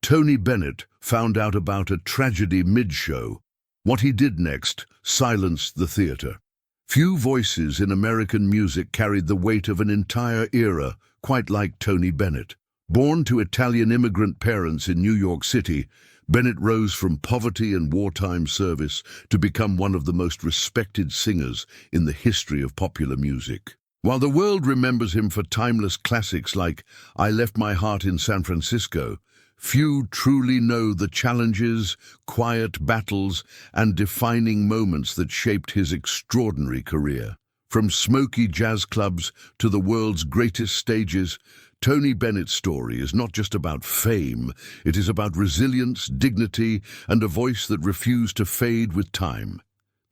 Tony Bennett found out about a tragedy mid-show. What he did next silenced the theater. Few voices in American music carried the weight of an entire era quite like Tony Bennett. Born to Italian immigrant parents in New York City, Bennett rose from poverty and wartime service to become one of the most respected singers in the history of popular music. While the world remembers him for timeless classics like I Left My Heart in San Francisco, few truly know the challenges, quiet battles, and defining moments that shaped his extraordinary career. From smoky jazz clubs to the world's greatest stages, Tony Bennett's story is not just about fame, it is about resilience, dignity, and a voice that refused to fade with time.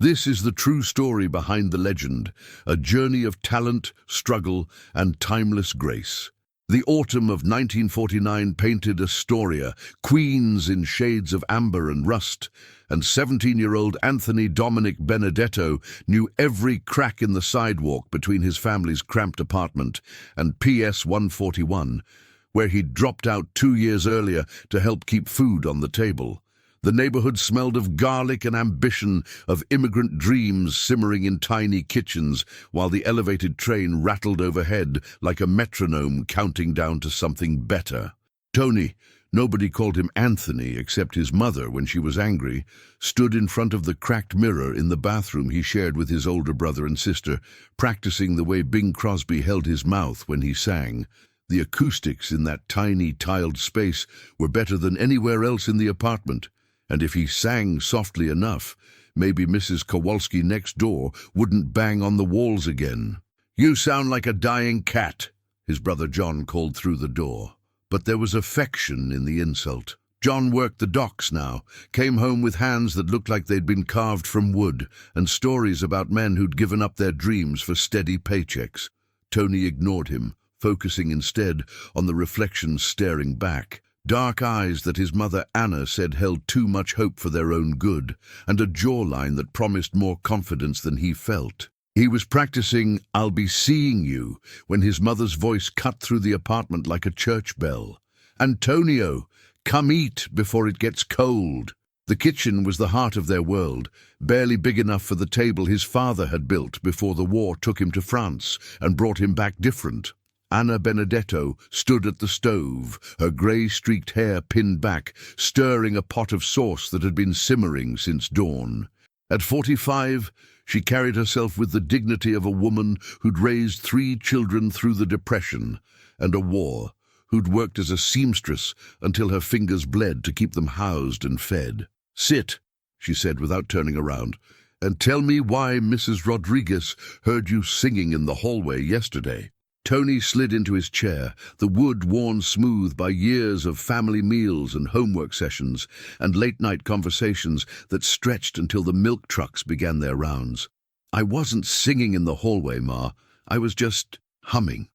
This is the true story behind the legend, a journey of talent, struggle, and timeless grace. The autumn of 1949 painted Astoria, Queens in shades of amber and rust, and 17-year-old Anthony Dominic Benedetto knew every crack in the sidewalk between his family's cramped apartment and PS 141, where he'd dropped out 2 years earlier to help keep food on the table. The neighborhood smelled of garlic and ambition, of immigrant dreams simmering in tiny kitchens, while the elevated train rattled overhead like a metronome counting down to something better. Tony, nobody called him Anthony except his mother when she was angry, stood in front of the cracked mirror in the bathroom he shared with his older brother and sister, practicing the way Bing Crosby held his mouth when he sang. The acoustics in that tiny tiled space were better than anywhere else in the apartment. And if he sang softly enough, maybe Mrs. Kowalski next door wouldn't bang on the walls again. "You sound like a dying cat," his brother John called through the door. But there was affection in the insult. John worked the docks now, came home with hands that looked like they'd been carved from wood, and stories about men who'd given up their dreams for steady paychecks. Tony ignored him, focusing instead on the reflections staring back. Dark eyes that his mother Anna said held too much hope for their own good, and a jawline that promised more confidence than he felt. He was practicing "I'll be seeing you" when his mother's voice cut through the apartment like a church bell. "Antonio, come eat before it gets cold." The kitchen was the heart of their world, barely big enough for the table his father had built before the war took him to France and brought him back different. Anna Benedetto stood at the stove, her grey-streaked hair pinned back, stirring a pot of sauce that had been simmering since dawn. At 45, she carried herself with the dignity of a woman who'd raised 3 children through the Depression and a war, who'd worked as a seamstress until her fingers bled to keep them housed and fed. "Sit," she said without turning around, "and tell me why Mrs. Rodriguez heard you singing in the hallway yesterday." Tony slid into his chair, the wood worn smooth by years of family meals and homework sessions and late-night conversations that stretched until the milk trucks began their rounds. "I wasn't singing in the hallway, Ma. I was just humming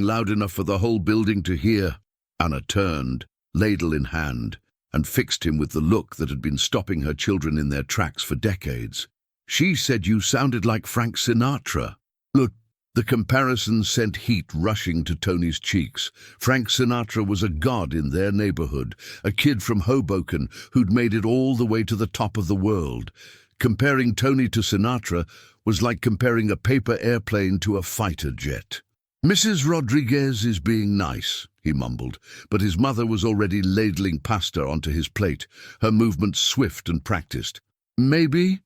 loud enough for the whole building to hear." Anna turned, ladle in hand, and fixed him with the look that had been stopping her children in their tracks for decades. "She said you sounded like Frank Sinatra." Look, the comparison sent heat rushing to Tony's cheeks. Frank Sinatra was a god in their neighborhood, a kid from Hoboken who'd made it all the way to the top of the world. Comparing Tony to Sinatra was like comparing a paper airplane to a fighter jet. "Mrs. Rodriguez is being nice," he mumbled, but his mother was already ladling pasta onto his plate, her movements swift and practiced. "Maybe,"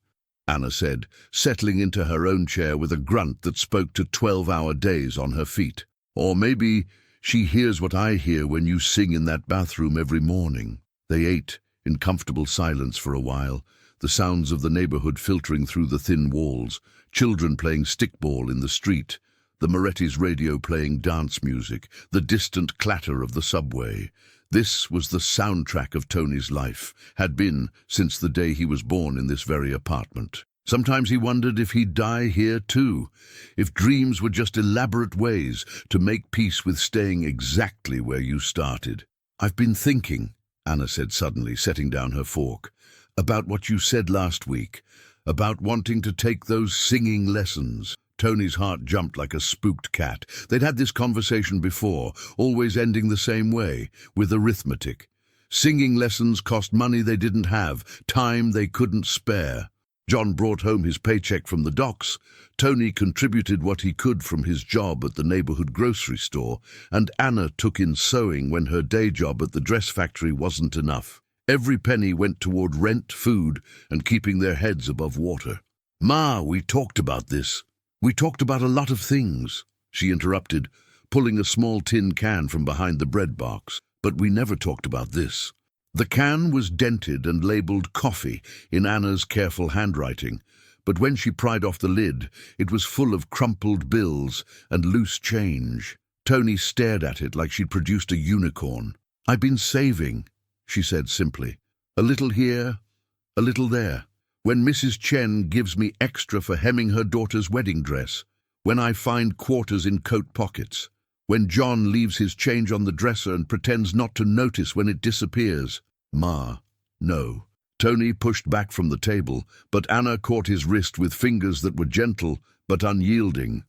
Anna said, settling into her own chair with a grunt that spoke to 12-hour days on her feet. "Or maybe she hears what I hear when you sing in that bathroom every morning." They ate in comfortable silence for a while, the sounds of the neighborhood filtering through the thin walls, children playing stickball in the street, the Moretti's radio playing dance music, the distant clatter of the subway. This was the soundtrack of Tony's life, had been since the day he was born in this very apartment. Sometimes he wondered if he'd die here too, if dreams were just elaborate ways to make peace with staying exactly where you started. "I've been thinking," Anna said suddenly, setting down her fork, "about what you said last week, about wanting to take those singing lessons." Tony's heart jumped like a spooked cat. They'd had this conversation before, always ending the same way, with arithmetic. Singing lessons cost money they didn't have, time they couldn't spare. John brought home his paycheck from the docks, Tony contributed what he could from his job at the neighborhood grocery store, and Anna took in sewing when her day job at the dress factory wasn't enough. Every penny went toward rent, food, and keeping their heads above water. "Ma, we talked about this. We talked about a lot of things," she interrupted, pulling a small tin can from behind the bread box. "But we never talked about this." The can was dented and labeled coffee in Anna's careful handwriting, but when she pried off the lid, it was full of crumpled bills and loose change. Tony stared at it like she'd produced a unicorn. "I've been saving," she said simply. "A little here, a little there. When Mrs. Chen gives me extra for hemming her daughter's wedding dress, when I find quarters in coat pockets, when John leaves his change on the dresser and pretends not to notice when it disappears." "Ma, no." Tony pushed back from the table, but Anna caught his wrist with fingers that were gentle but unyielding.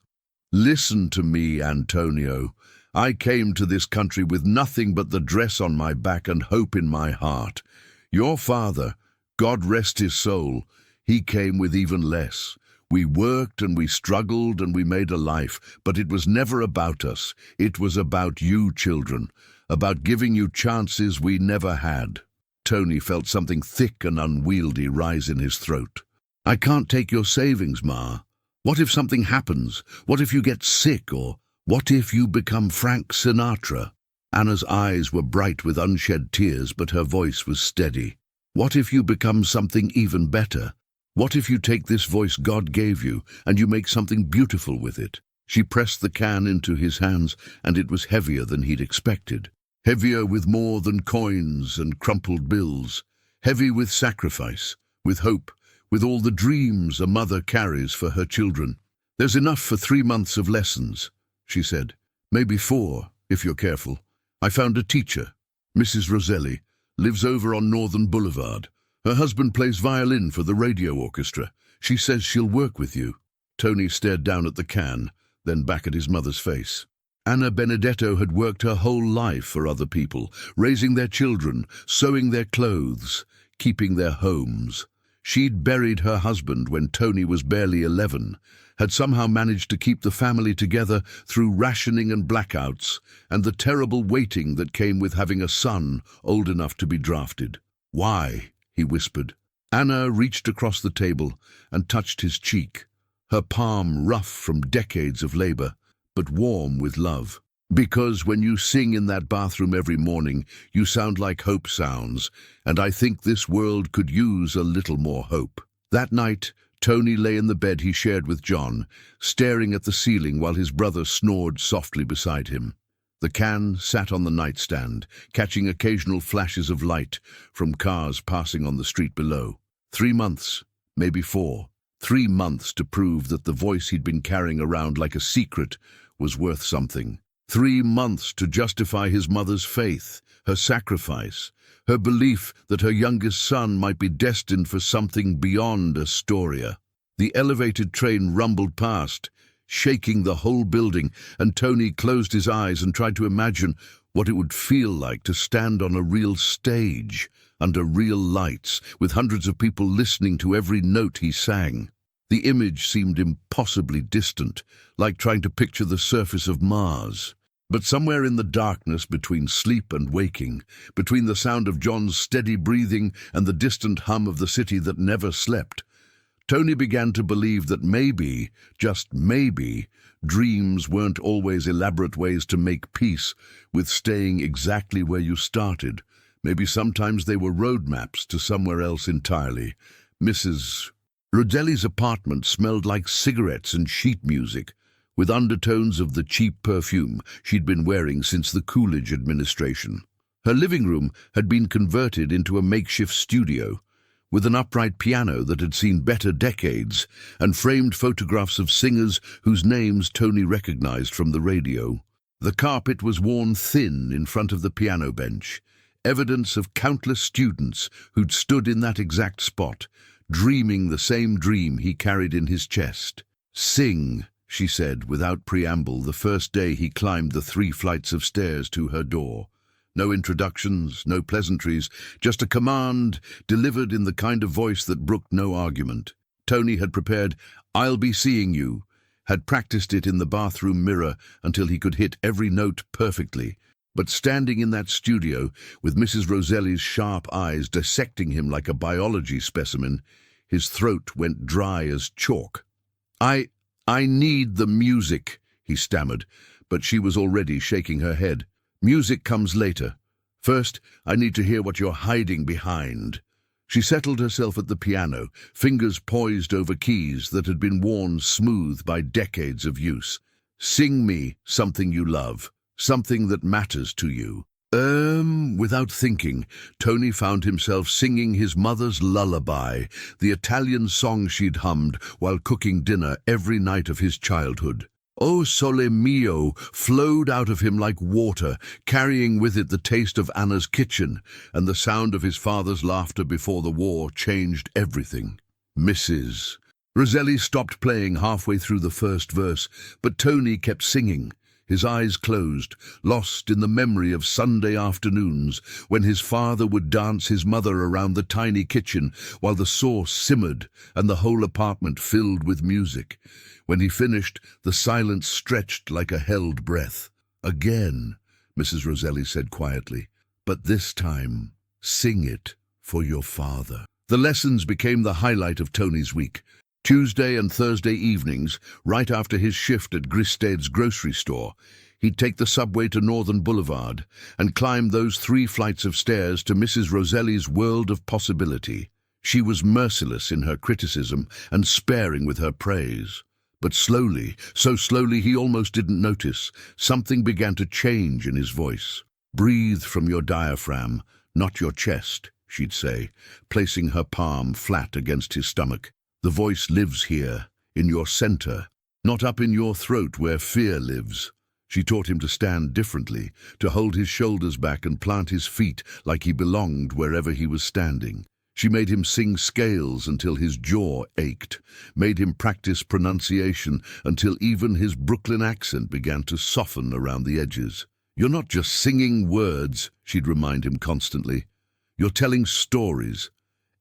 "Listen to me, Antonio. I came to this country with nothing but the dress on my back and hope in my heart. Your father, God rest his soul, he came with even less. We worked and we struggled and we made a life, but it was never about us. It was about you, children, about giving you chances we never had." Tony felt something thick and unwieldy rise in his throat. "I can't take your savings, Ma. What if something happens? What if you get sick? Or what if you become Frank Sinatra?" Anna's eyes were bright with unshed tears, but her voice was steady. "What if you become something even better? What if you take this voice God gave you and you make something beautiful with it?" She pressed the can into his hands, and it was heavier than he'd expected. Heavier with more than coins and crumpled bills. Heavy with sacrifice, with hope, with all the dreams a mother carries for her children. "There's enough for 3 months of lessons," she said. "Maybe 4, if you're careful. I found a teacher, Mrs. Roselli, lives over on Northern Boulevard. Her husband plays violin for the radio orchestra. She says she'll work with you." Tony stared down at the can, then back at his mother's face. Anna Benedetto had worked her whole life for other people, raising their children, sewing their clothes, keeping their homes. She'd buried her husband when Tony was barely 11, had somehow managed to keep the family together through rationing and blackouts, and the terrible waiting that came with having a son old enough to be drafted. "Why?" he whispered. Anna reached across the table and touched his cheek, her palm rough from decades of labor, but warm with love. "Because when you sing in that bathroom every morning, you sound like hope sounds, and I think this world could use a little more hope." That night, Tony lay in the bed he shared with John, staring at the ceiling while his brother snored softly beside him. The can sat on the nightstand, catching occasional flashes of light from cars passing on the street below. 3 months, maybe 4. 3 months to prove that the voice he'd been carrying around like a secret was worth something. 3 months to justify his mother's faith, her sacrifice, her belief that her youngest son might be destined for something beyond Astoria. The elevated train rumbled past, shaking the whole building, and Tony closed his eyes and tried to imagine what it would feel like to stand on a real stage, under real lights, with hundreds of people listening to every note he sang. The image seemed impossibly distant, like trying to picture the surface of Mars. But somewhere in the darkness between sleep and waking, between the sound of John's steady breathing and the distant hum of the city that never slept, Tony began to believe that maybe, just maybe, dreams weren't always elaborate ways to make peace with staying exactly where you started. Maybe sometimes they were roadmaps to somewhere else entirely. Mrs. Roselli's apartment smelled like cigarettes and sheet music, with undertones of the cheap perfume she'd been wearing since the Coolidge administration. Her living room had been converted into a makeshift studio, with an upright piano that had seen better decades, and framed photographs of singers whose names Tony recognized from the radio. The carpet was worn thin in front of the piano bench, evidence of countless students who'd stood in that exact spot, dreaming the same dream he carried in his chest. "Sing," she said without preamble the first day he climbed the 3 flights of stairs to her door. No introductions, no pleasantries, just a command delivered in the kind of voice that brooked no argument. Tony had prepared, "I'll be seeing you," had practiced it in the bathroom mirror until he could hit every note perfectly. But standing in that studio, with Mrs. Roselli's sharp eyes dissecting him like a biology specimen, his throat went dry as chalk. I need the music," he stammered, but she was already shaking her head. "Music comes later. First, I need to hear what you're hiding behind." She settled herself at the piano, fingers poised over keys that had been worn smooth by decades of use. "Sing me something you love, something that matters to you." Without thinking, Tony found himself singing his mother's lullaby, the Italian song she'd hummed while cooking dinner every night of his childhood. "O Sole Mio" flowed out of him like water, carrying with it the taste of Anna's kitchen, and the sound of his father's laughter before the war changed everything. Mrs. Roselli stopped playing halfway through the first verse, but Tony kept singing, his eyes closed, lost in the memory of Sunday afternoons when his father would dance his mother around the tiny kitchen while the sauce simmered and the whole apartment filled with music. When he finished, the silence stretched like a held breath. "Again," Mrs. Roselli said quietly, "but this time, sing it for your father." The lessons became the highlight of Tony's week. Tuesday and Thursday evenings, right after his shift at Gristead's grocery store, he'd take the subway to Northern Boulevard and climb those 3 flights of stairs to Mrs. Roselli's world of possibility. She was merciless in her criticism and sparing with her praise. But slowly, so slowly he almost didn't notice, something began to change in his voice. "Breathe from your diaphragm, not your chest," she'd say, placing her palm flat against his stomach. "The voice lives here, in your center, not up in your throat where fear lives." She taught him to stand differently, to hold his shoulders back and plant his feet like he belonged wherever he was standing. She made him sing scales until his jaw ached, made him practice pronunciation until even his Brooklyn accent began to soften around the edges. "You're not just singing words," she'd remind him constantly. "You're telling stories.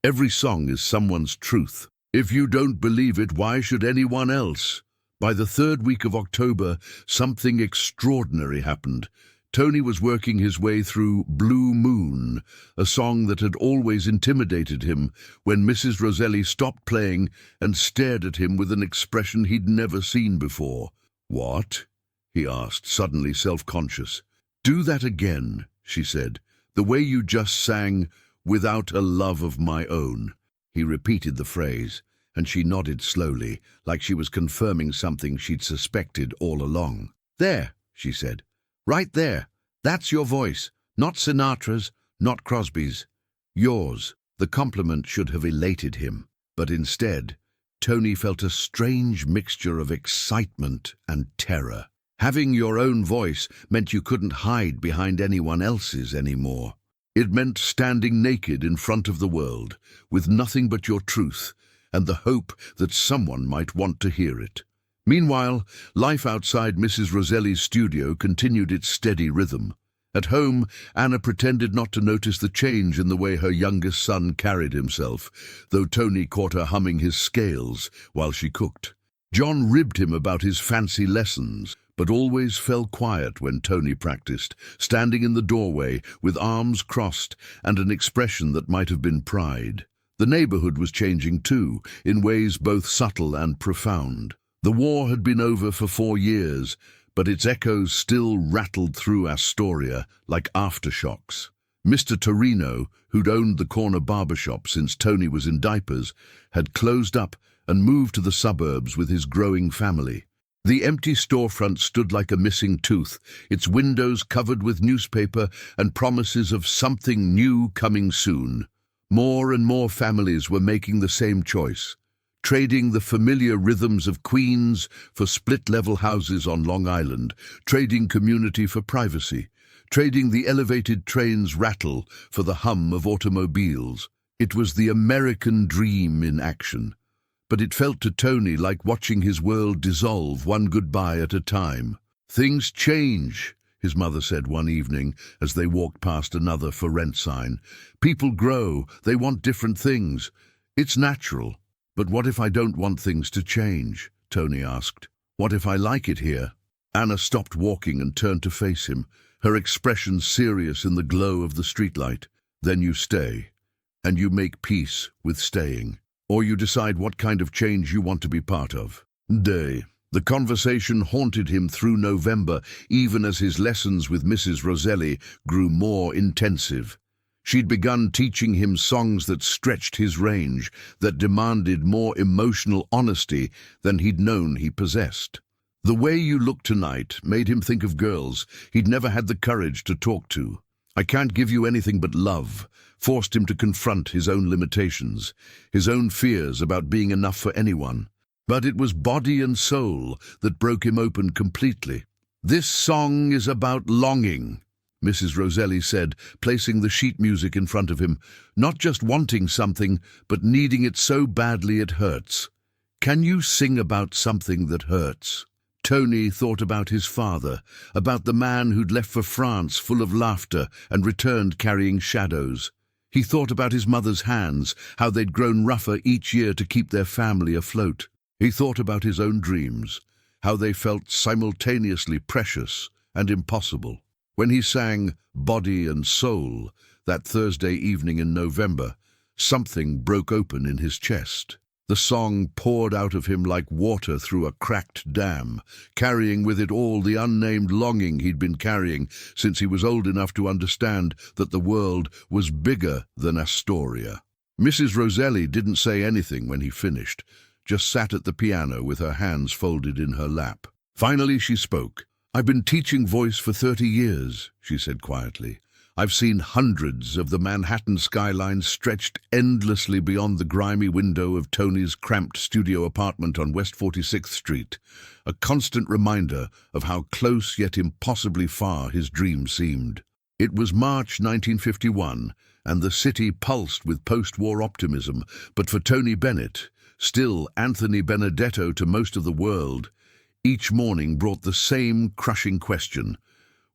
Every song is someone's truth. If you don't believe it, why should anyone else?" By the 3rd week of October, something extraordinary happened. Tony was working his way through "Blue Moon," a song that had always intimidated him, when Mrs. Roselli stopped playing and stared at him with an expression he'd never seen before. "What?" he asked, suddenly self-conscious. "Do that again," she said, "the way you just sang, 'Without a love of my own.'" He repeated the phrase, and she nodded slowly, like she was confirming something she'd suspected all along. "There," she said. "Right there. That's your voice. Not Sinatra's, not Crosby's. Yours." The compliment should have elated him, but instead, Tony felt a strange mixture of excitement and terror. Having your own voice meant you couldn't hide behind anyone else's anymore. It meant standing naked in front of the world, with nothing but your truth, and the hope that someone might want to hear it. Meanwhile, life outside Mrs. Roselli's studio continued its steady rhythm. At home, Anna pretended not to notice the change in the way her youngest son carried himself, though Tony caught her humming his scales while she cooked. John ribbed him about his fancy lessons, but always fell quiet when Tony practiced, standing in the doorway with arms crossed and an expression that might have been pride. The neighborhood was changing too, in ways both subtle and profound. The war had been over for 4 years, but its echoes still rattled through Astoria like aftershocks. Mr. Torino, who'd owned the corner barbershop since Tony was in diapers, had closed up and moved to the suburbs with his growing family. The empty storefront stood like a missing tooth, its windows covered with newspaper and promises of something new coming soon. More and more families were making the same choice, trading the familiar rhythms of Queens for split-level houses on Long Island, trading community for privacy, trading the elevated train's rattle for the hum of automobiles. It was the American dream in action, but it felt to Tony like watching his world dissolve one goodbye at a time. "Things change," his mother said one evening as they walked past another for rent sign. People grow, they want different things. It's natural. But what if I don't want things to change? Tony asked. What if I like it here? Anna stopped walking and turned to face him, her expression serious in the glow of the streetlight. Then you stay, and you make peace with staying. Or you decide what kind of change you want to be part of. Day. The conversation haunted him through November, even as his lessons with Mrs. Roselli grew more intensive. She'd begun teaching him songs that stretched his range, that demanded more emotional honesty than he'd known he possessed. The way you look tonight made him think of girls he'd never had the courage to talk to. I can't give you anything but love, forced him to confront his own limitations, his own fears about being enough for anyone. But it was body and soul that broke him open completely. This song is about longing, Mrs. Roselli said, placing the sheet music in front of him, not just wanting something, but needing it so badly it hurts. Can you sing about something that hurts? Tony thought about his father, about the man who'd left for France full of laughter and returned carrying shadows. He thought about his mother's hands, how they'd grown rougher each year to keep their family afloat. He thought about his own dreams, how they felt simultaneously precious and impossible. When he sang Body and Soul that Thursday evening in November, something broke open in his chest. The song poured out of him like water through a cracked dam, carrying with it all the unnamed longing he'd been carrying since he was old enough to understand that the world was bigger than Astoria. Mrs. Roselli didn't say anything when he finished, just sat at the piano with her hands folded in her lap. Finally she spoke. I've been teaching voice for 30 years, she said quietly. I've seen hundreds of the Manhattan skyline stretched endlessly beyond the grimy window of Tony's cramped studio apartment on West 46th Street, a constant reminder of how close yet impossibly far his dream seemed. It was March 1951, and the city pulsed with post-war optimism, but for Tony Bennett, still Anthony Benedetto to most of the world, each morning brought the same crushing question.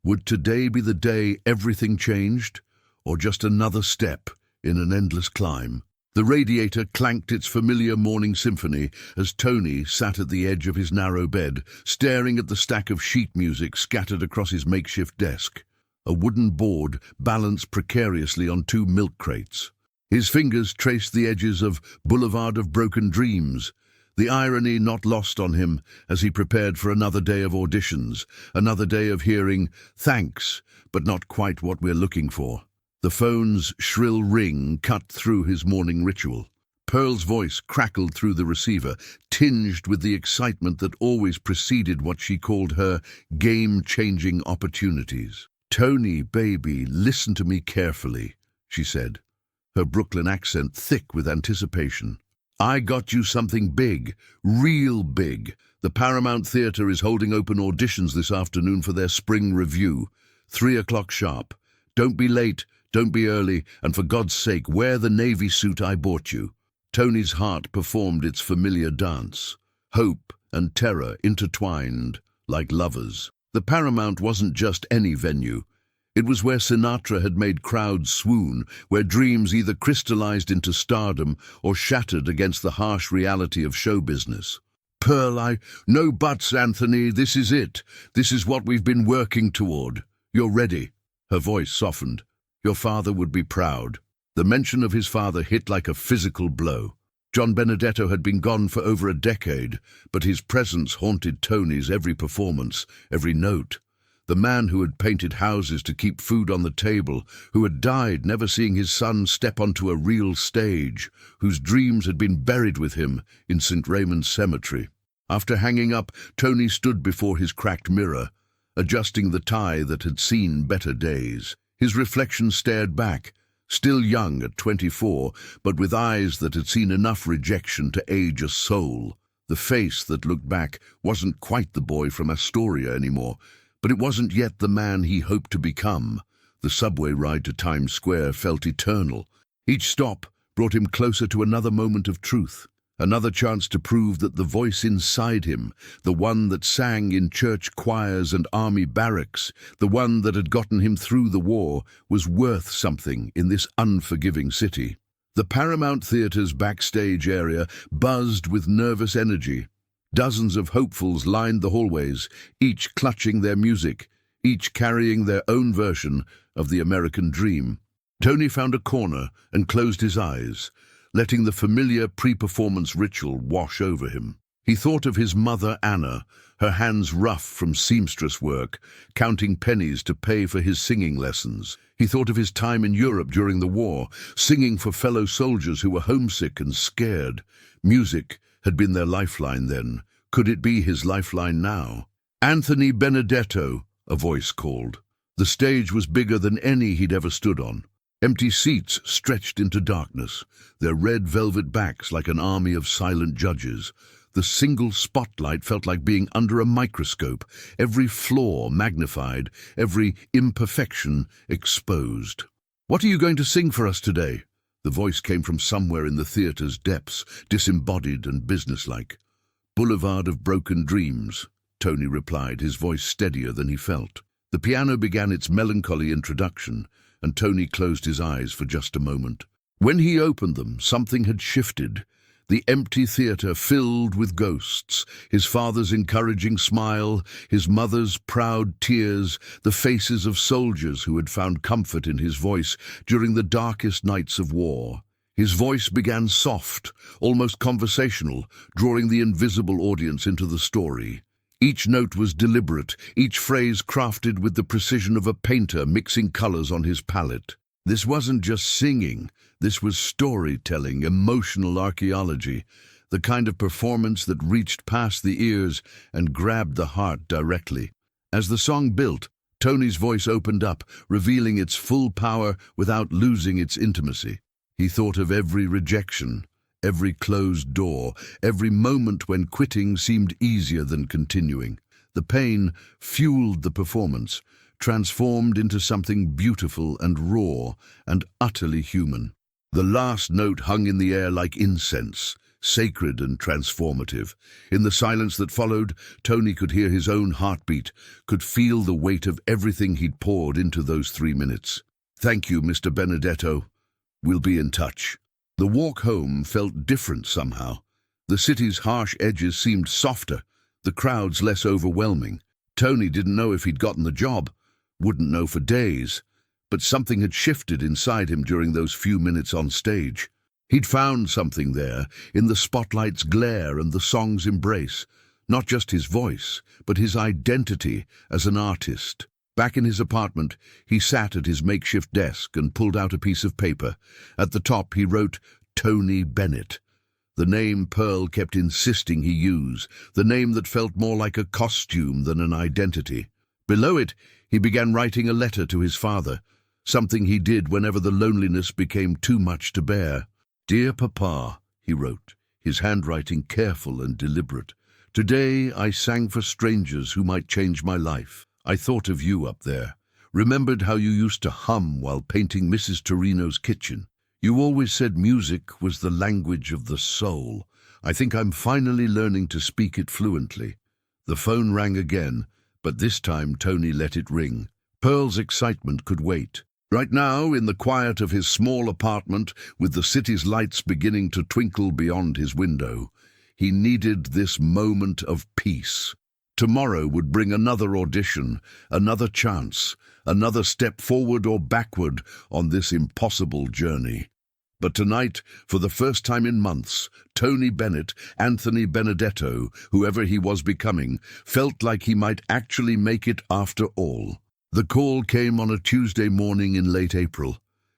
Would today be the day everything changed, or just another step in an endless climb? The radiator clanked its familiar morning symphony as Tony sat at the edge of his narrow bed, staring at the stack of sheet music scattered across his makeshift desk. A wooden board balanced precariously on 2 milk crates. His fingers traced the edges of Boulevard of Broken Dreams, the irony not lost on him as he prepared for another day of auditions, another day of hearing, "Thanks, but not quite what we're looking for." The phone's shrill ring cut through his morning ritual. Pearl's voice crackled through the receiver, tinged with the excitement that always preceded what she called her game-changing opportunities. "Tony, baby, listen to me carefully," she said, her Brooklyn accent thick with anticipation. "I got you something big, real big. The Paramount Theatre is holding open auditions this afternoon for their spring review. 3 o'clock sharp. Don't be late, don't be early, and for God's sake, wear the navy suit I bought you." Tony's heart performed its familiar dance. Hope and terror intertwined like lovers. The Paramount wasn't just any venue. It was where Sinatra had made crowds swoon, where dreams either crystallized into stardom or shattered against the harsh reality of show business. "Pearl, no buts, Anthony, this is it. This is what we've been working toward. You're ready." Her voice softened. "Your father would be proud." The mention of his father hit like a physical blow. John Benedetto had been gone for over a decade, but his presence haunted Tony's every performance, every note. The man who had painted houses to keep food on the table, who had died never seeing his son step onto a real stage, whose dreams had been buried with him in St. Raymond's Cemetery. After hanging up, Tony stood before his cracked mirror, adjusting the tie that had seen better days. His reflection stared back, still young at 24, but with eyes that had seen enough rejection to age a soul. The face that looked back wasn't quite the boy from Astoria anymore, but it wasn't yet the man he hoped to become. The subway ride to Times Square felt eternal. Each stop brought him closer to another moment of truth. Another chance to prove that the voice inside him, the one that sang in church choirs and army barracks, the one that had gotten him through the war, was worth something in this unforgiving city. The Paramount Theatre's backstage area buzzed with nervous energy. Dozens of hopefuls lined the hallways, each clutching their music, each carrying their own version of the American dream. Tony found a corner and closed his eyes, letting the familiar pre-performance ritual wash over him. He thought of his mother, Anna, her hands rough from seamstress work, counting pennies to pay for his singing lessons. He thought of his time in Europe during the war, singing for fellow soldiers who were homesick and scared. Music had been their lifeline then. Could it be his lifeline now? "Anthony Benedetto," a voice called. The stage was bigger than any he'd ever stood on. Empty seats stretched into darkness, their red velvet backs like an army of silent judges. The single spotlight felt like being under a microscope, every flaw magnified, every imperfection exposed. "What are you going to sing for us today?" The voice came from somewhere in the theatre's depths, disembodied and businesslike. "Boulevard of Broken Dreams," Tony replied, his voice steadier than he felt. The piano began its melancholy introduction, and Tony closed his eyes for just a moment. When he opened them, something had shifted. The empty theatre filled with ghosts, his father's encouraging smile, his mother's proud tears, the faces of soldiers who had found comfort in his voice during the darkest nights of war. His voice began soft, almost conversational, drawing the invisible audience into the story. Each note was deliberate, each phrase crafted with the precision of a painter mixing colors on his palette. This wasn't just singing, this was storytelling, emotional archaeology, the kind of performance that reached past the ears and grabbed the heart directly. As the song built, Tony's voice opened up, revealing its full power without losing its intimacy. He thought of every rejection, every closed door, every moment when quitting seemed easier than continuing. The pain fueled the performance, transformed into something beautiful and raw and utterly human. The last note hung in the air like incense, sacred and transformative. In the silence that followed, Tony could hear his own heartbeat, could feel the weight of everything he'd poured into those 3 minutes. "Thank you, Mr. Benedetto. We'll be in touch." The walk home felt different somehow. The city's harsh edges seemed softer, the crowds less overwhelming. Tony didn't know if he'd gotten the job, wouldn't know for days, but something had shifted inside him during those few minutes on stage. He'd found something there, in the spotlight's glare and the song's embrace, not just his voice, but his identity as an artist. Back in his apartment, he sat at his makeshift desk and pulled out a piece of paper. At the top he wrote, "Tony Bennett," the name Pearl kept insisting he use, the name that felt more like a costume than an identity. Below it, he began writing a letter to his father, something he did whenever the loneliness became too much to bear. "Dear Papa," he wrote, his handwriting careful and deliberate, "today I sang for strangers who might change my life. I thought of you up there, remembered how you used to hum while painting Mrs. Torino's kitchen. You always said music was the language of the soul. I think I'm finally learning to speak it fluently." The phone rang again, but this time Tony let it ring. Pearl's excitement could wait. Right now, in the quiet of his small apartment, with the city's lights beginning to twinkle beyond his window, he needed this moment of peace. Tomorrow would bring another audition, another chance, another step forward or backward on this impossible journey. But tonight, for the first time in months, Tony Bennett, Anthony Benedetto, whoever he was becoming, felt like he might actually make it after all. The call came on a Tuesday morning in late April,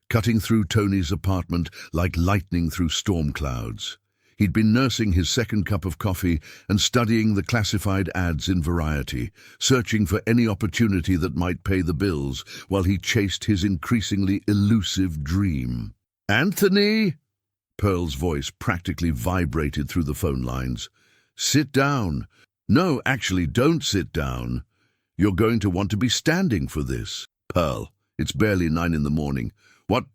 cutting through Tony's apartment like lightning through storm clouds. He'd been nursing his second cup of coffee and studying the classified ads in Variety, searching for any opportunity that might pay the bills while he chased his increasingly elusive dream. "Anthony!" Pearl's voice practically vibrated through the phone lines. "Sit down. No, actually, don't sit down. You're going to want to be standing for this." "Pearl, it's barely 9 in the morning. What?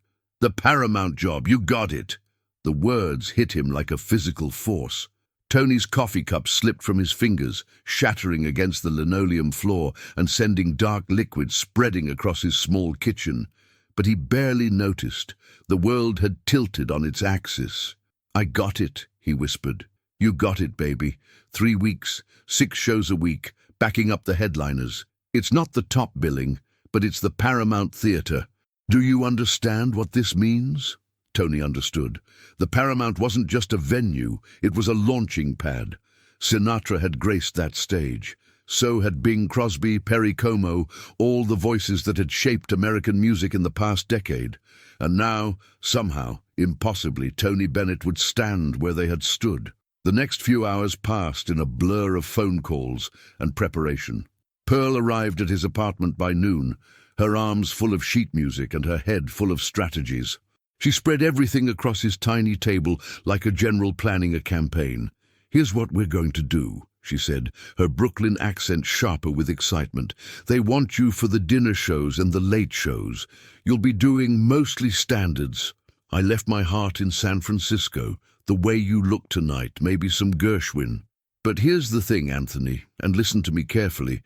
The Paramount job, you got it." The words hit him like a physical force. Tony's coffee cup slipped from his fingers, shattering against the linoleum floor and sending dark liquid spreading across his small kitchen. But he barely noticed. The world had tilted on its axis. "I got it," he whispered. "You got it, baby. 3 weeks, 6 shows a week, backing up the headliners. It's not the top billing, but it's the Paramount Theatre. Do you understand what this means?" Tony understood. The Paramount wasn't just a venue, it was a launching pad. Sinatra had graced that stage. So had Bing Crosby, Perry Como, all the voices that had shaped American music in the past decade. And now, somehow, impossibly, Tony Bennett would stand where they had stood. The next few hours passed in a blur of phone calls and preparation. Pearl arrived at his apartment by noon, her arms full of sheet music and her head full of strategies. She spread everything across his tiny table like a general planning a campaign. "Here's what we're going to do," she said, her Brooklyn accent sharper with excitement. "They want you for the dinner shows and the late shows. You'll be doing mostly standards. I left my heart in San Francisco. The Way You Look Tonight, maybe some Gershwin. But here's the thing, Anthony, and listen to me carefully.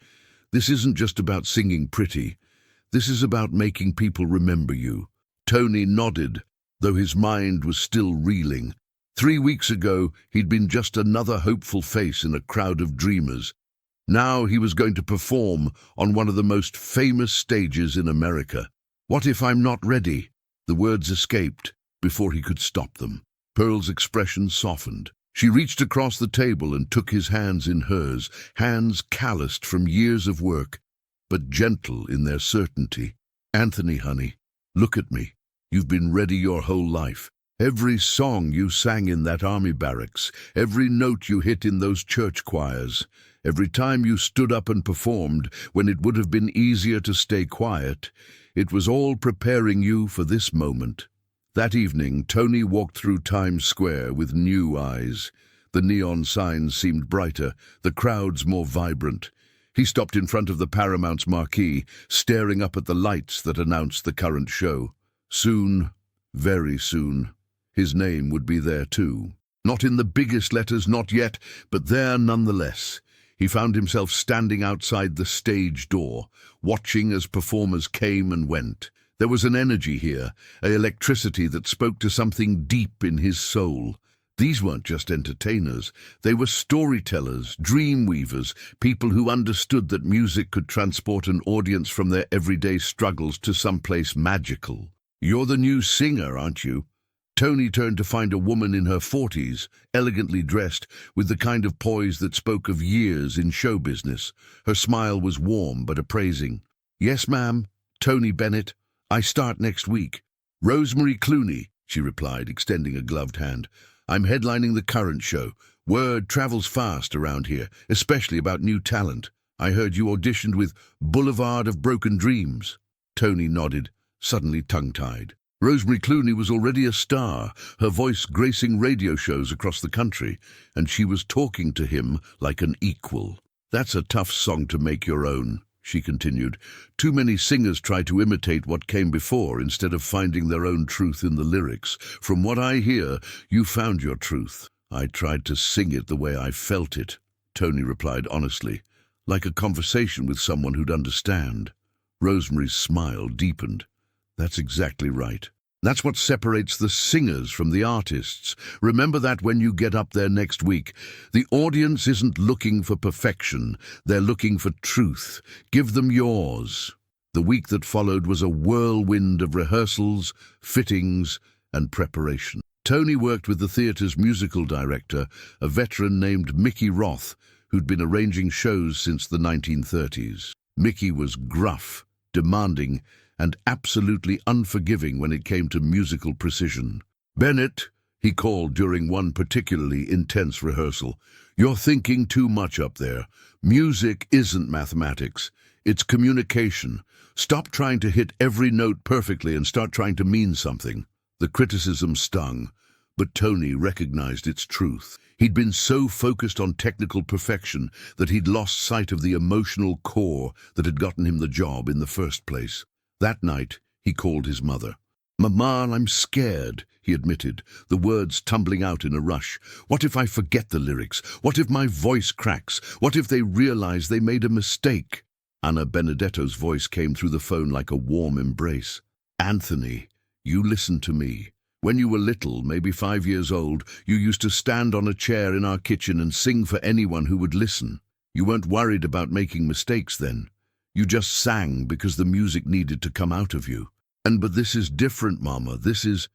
This isn't just about singing pretty. This is about making people remember you." Tony nodded, though his mind was still reeling. 3 weeks ago, he'd been just another hopeful face in a crowd of dreamers. Now he was going to perform on one of the most famous stages in America. "What if I'm not ready?" The words escaped before he could stop them. Pearl's expression softened. She reached across the table and took his hands in hers, hands calloused from years of work, but gentle in their certainty. "Anthony, honey, look at me. You've been ready your whole life. Every song you sang in that army barracks, every note you hit in those church choirs, every time you stood up and performed when it would have been easier to stay quiet, it was all preparing you for this moment." That evening, Tony walked through Times Square with new eyes. The neon signs seemed brighter, the crowds more vibrant. He stopped in front of the Paramount's marquee, staring up at the lights that announced the current show. Soon, very soon, his name would be there too. Not in the biggest letters, not yet, but there nonetheless. He found himself standing outside the stage door, watching as performers came and went. There was an energy here, an electricity that spoke to something deep in his soul. These weren't just entertainers. They were storytellers, dream weavers, people who understood that music could transport an audience from their everyday struggles to someplace magical. "You're the new singer, aren't you?" Tony turned to find a woman in her 40s, elegantly dressed, with the kind of poise that spoke of years in show business. Her smile was warm but appraising. "Yes, ma'am. Tony Bennett. I start next week." "Rosemary Clooney," she replied, extending a gloved hand. "I'm headlining the current show. Word travels fast around here, especially about new talent. I heard you auditioned with Boulevard of Broken Dreams." Tony nodded, suddenly tongue-tied. Rosemary Clooney was already a star, her voice gracing radio shows across the country, and she was talking to him like an equal. "That's a tough song to make your own," she continued. "Too many singers try to imitate what came before instead of finding their own truth in the lyrics. From what I hear, you found your truth." "I tried to sing it the way I felt it," Tony replied honestly, like a conversation with someone who'd understand. Rosemary's smile deepened. "That's exactly right. That's what separates the singers from the artists. Remember that when you get up there next week. The audience isn't looking for perfection. They're looking for truth. Give them yours." The week that followed was a whirlwind of rehearsals, fittings, and preparation. Tony worked with the theatre's musical director, a veteran named Mickey Roth, who'd been arranging shows since the 1930s. Mickey was gruff, demanding, and absolutely unforgiving when it came to musical precision. "Bennett," he called during one particularly intense rehearsal, "you're thinking too much up there. Music isn't mathematics. It's communication. Stop trying to hit every note perfectly and start trying to mean something." The criticism stung, but Tony recognized its truth. He'd been so focused on technical perfection that he'd lost sight of the emotional core that had gotten him the job in the first place. That night, he called his mother. "Mama, I'm scared," he admitted, the words tumbling out in a rush. What if I forget the lyrics? What if my voice cracks? What if they realize they made a mistake? Anna Benedetto's voice came through the phone like a warm embrace. Anthony, you listen to me. When you were little, maybe 5 years old, you used to stand on a chair in our kitchen and sing for anyone who would listen. You weren't worried about making mistakes then. You just sang because the music needed to come out of you. But this is different, Mama. This is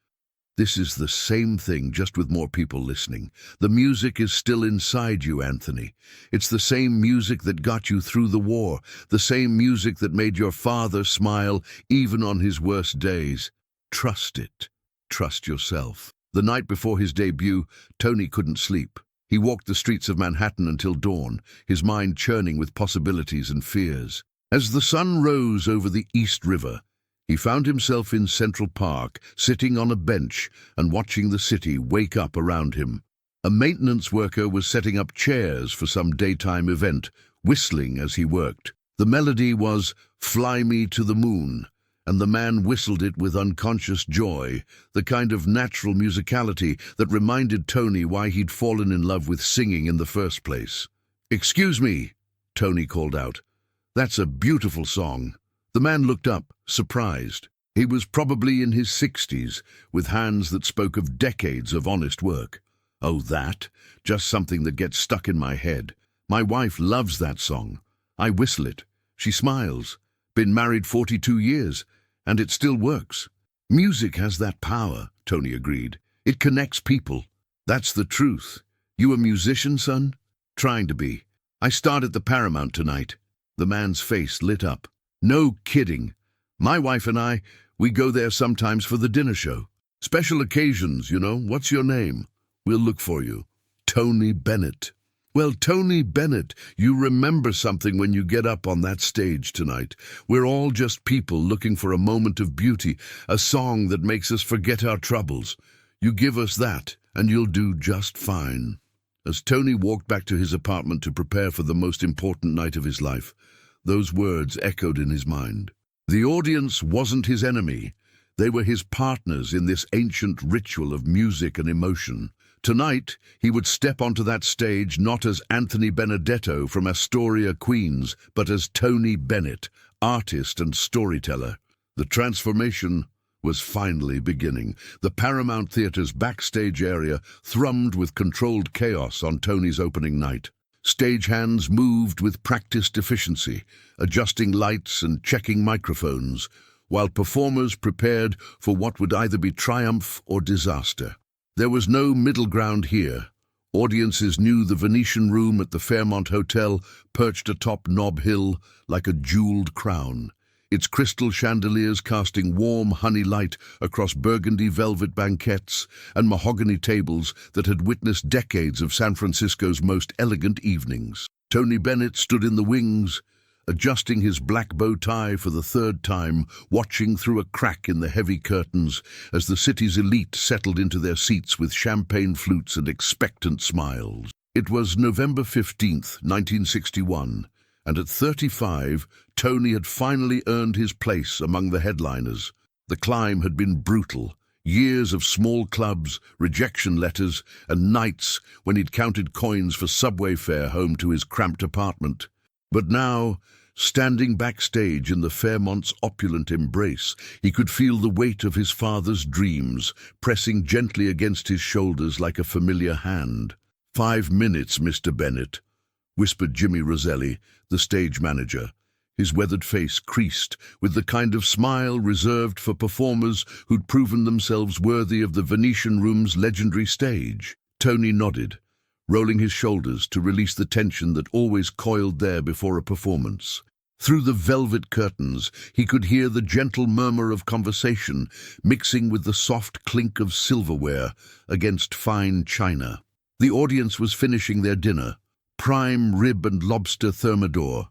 the same thing, just with more people listening. The music is still inside you, Anthony. It's the same music that got you through the war, the same music that made your father smile even on his worst days. Trust it. Trust yourself. The night before his debut, Tony couldn't sleep. He walked the streets of Manhattan until dawn, his mind churning with possibilities and fears. As the sun rose over the East River, he found himself in Central Park, sitting on a bench and watching the city wake up around him. A maintenance worker was setting up chairs for some daytime event, whistling as he worked. The melody was "Fly Me to the Moon," and the man whistled it with unconscious joy, the kind of natural musicality that reminded Tony why he'd fallen in love with singing in the first place. "Excuse me," Tony called out. "That's a beautiful song." The man looked up, surprised. He was probably in his 60s, with hands that spoke of decades of honest work. "Oh, that? Just something that gets stuck in my head. My wife loves that song. I whistle it. She smiles. Been married 42 years, and it still works." "Music has that power," Tony agreed. "It connects people." "That's the truth. You a musician, son?" "Trying to be. I start at the Paramount tonight." The man's face lit up. "No kidding. My wife and I, we go there sometimes for the dinner show. Special occasions, you know. What's your name? We'll look for you." "Tony Bennett." "Well, Tony Bennett, you remember something when you get up on that stage tonight. We're all just people looking for a moment of beauty, a song that makes us forget our troubles. You give us that, and you'll do just fine." As Tony walked back to his apartment to prepare for the most important night of his life, those words echoed in his mind. The audience wasn't his enemy. They were his partners in this ancient ritual of music and emotion. Tonight, he would step onto that stage not as Anthony Benedetto from Astoria, Queens, but as Tony Bennett, artist and storyteller. The transformation was finally beginning. The Paramount Theatre's backstage area thrummed with controlled chaos on Tony's opening night. Stagehands moved with practiced efficiency, adjusting lights and checking microphones, while performers prepared for what would either be triumph or disaster. There was no middle ground here. Audiences knew the Venetian room at the Fairmont Hotel perched atop Nob Hill like a jeweled crown, its crystal chandeliers casting warm honey light across burgundy velvet banquettes and mahogany tables that had witnessed decades of San Francisco's most elegant evenings. Tony Bennett stood in the wings, adjusting his black bow tie for the third time, watching through a crack in the heavy curtains as the city's elite settled into their seats with champagne flutes and expectant smiles. It was November 15th, 1961, and at 35, Tony had finally earned his place among the headliners. The climb had been brutal. Years of small clubs, rejection letters, and nights when he'd counted coins for subway fare home to his cramped apartment. But now, standing backstage in the Fairmont's opulent embrace, he could feel the weight of his father's dreams pressing gently against his shoulders like a familiar hand. "5 minutes, Mr. Bennett," whispered Jimmy Roselli, the stage manager. His weathered face creased with the kind of smile reserved for performers who'd proven themselves worthy of the Venetian room's legendary stage. Tony nodded, rolling his shoulders to release the tension that always coiled there before a performance. Through the velvet curtains, he could hear the gentle murmur of conversation mixing with the soft clink of silverware against fine china. The audience was finishing their dinner, prime rib and lobster thermidor,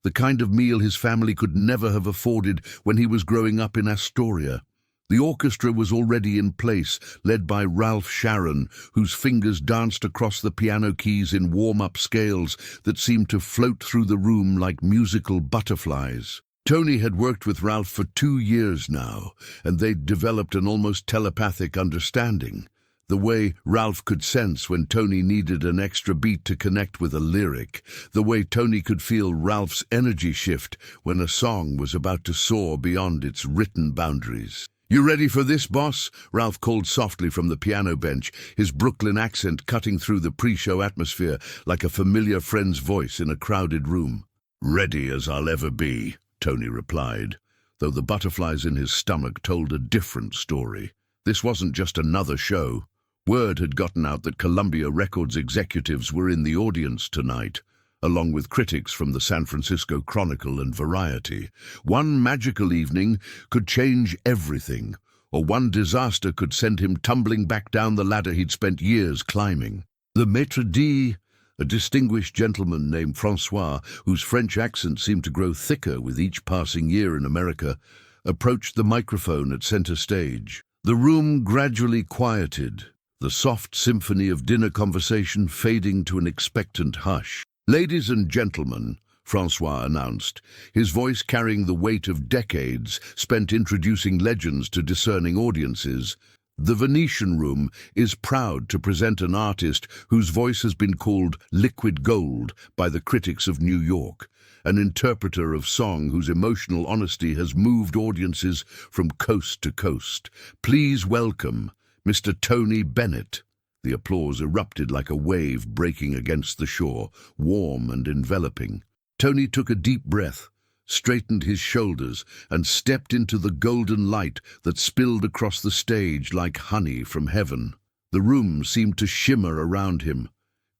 the kind of meal his family could never have afforded when he was growing up in Astoria. The orchestra was already in place, led by Ralph Sharon, whose fingers danced across the piano keys in warm-up scales that seemed to float through the room like musical butterflies. Tony had worked with Ralph for 2 years now, and they'd developed an almost telepathic understanding. The way Ralph could sense when Tony needed an extra beat to connect with a lyric. The way Tony could feel Ralph's energy shift when a song was about to soar beyond its written boundaries. "You ready for this, boss?" Ralph called softly from the piano bench, his Brooklyn accent cutting through the pre-show atmosphere like a familiar friend's voice in a crowded room. "Ready as I'll ever be," Tony replied, though the butterflies in his stomach told a different story. This wasn't just another show. Word had gotten out that Columbia Records executives were in the audience tonight, along with critics from the San Francisco Chronicle and Variety. One magical evening could change everything, or one disaster could send him tumbling back down the ladder he'd spent years climbing. The maître d', a distinguished gentleman named Francois, whose French accent seemed to grow thicker with each passing year in America, approached the microphone at center stage. The room gradually quieted, the soft symphony of dinner conversation fading to an expectant hush. "Ladies and gentlemen," Francois announced, his voice carrying the weight of decades spent introducing legends to discerning audiences, "the Venetian Room is proud to present an artist whose voice has been called liquid gold by the critics of New York, an interpreter of song whose emotional honesty has moved audiences from coast to coast. Please welcome Mr. Tony Bennett." The applause erupted like a wave breaking against the shore, warm and enveloping. Tony took a deep breath, straightened his shoulders, and stepped into the golden light that spilled across the stage like honey from heaven. The room seemed to shimmer around him,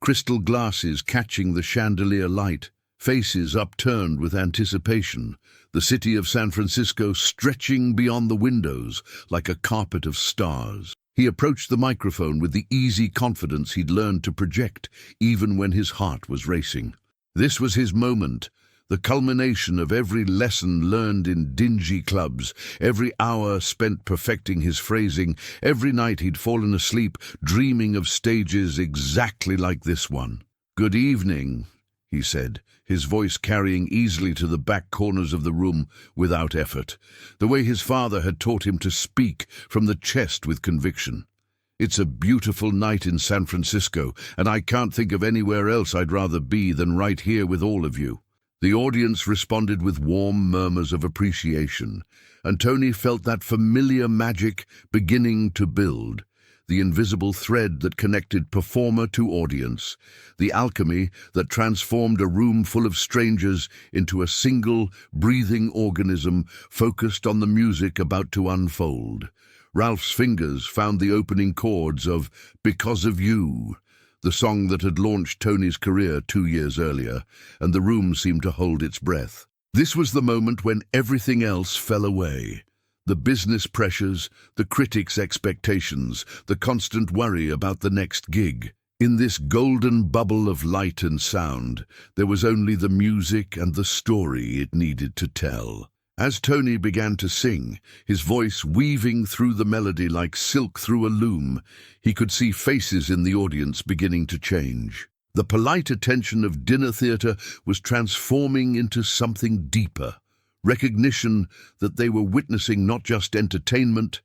crystal glasses catching the chandelier light, faces upturned with anticipation, the city of San Francisco stretching beyond the windows like a carpet of stars. He approached the microphone with the easy confidence he'd learned to project, even when his heart was racing. This was his moment, the culmination of every lesson learned in dingy clubs, every hour spent perfecting his phrasing, every night he'd fallen asleep dreaming of stages exactly like this one. "Good evening," he said, his voice carrying easily to the back corners of the room without effort, the way his father had taught him to speak from the chest with conviction. "It's a beautiful night in San Francisco, and I can't think of anywhere else I'd rather be than right here with all of you." The audience responded with warm murmurs of appreciation, and Tony felt that familiar magic beginning to build. The invisible thread that connected performer to audience, the alchemy that transformed a room full of strangers into a single, breathing organism focused on the music about to unfold. Ralph's fingers found the opening chords of "Because of You," the song that had launched Tony's career 2 years earlier, and the room seemed to hold its breath. This was the moment when everything else fell away. The business pressures, the critics' expectations, the constant worry about the next gig. In this golden bubble of light and sound, there was only the music and the story it needed to tell. As Tony began to sing, his voice weaving through the melody like silk through a loom, he could see faces in the audience beginning to change. The polite attention of dinner theatre was transforming into something deeper. Recognition that they were witnessing not just entertainment,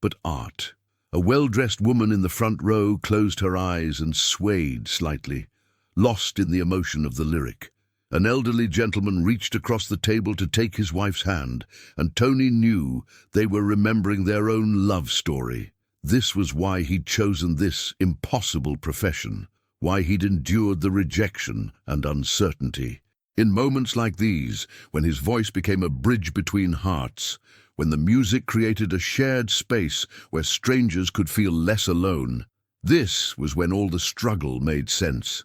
but art. A well-dressed woman in the front row closed her eyes and swayed slightly, lost in the emotion of the lyric. An elderly gentleman reached across the table to take his wife's hand, and Tony knew they were remembering their own love story. This was why he'd chosen this impossible profession, why he'd endured the rejection and uncertainty. In moments like these, when his voice became a bridge between hearts, when the music created a shared space where strangers could feel less alone, this was when all the struggle made sense.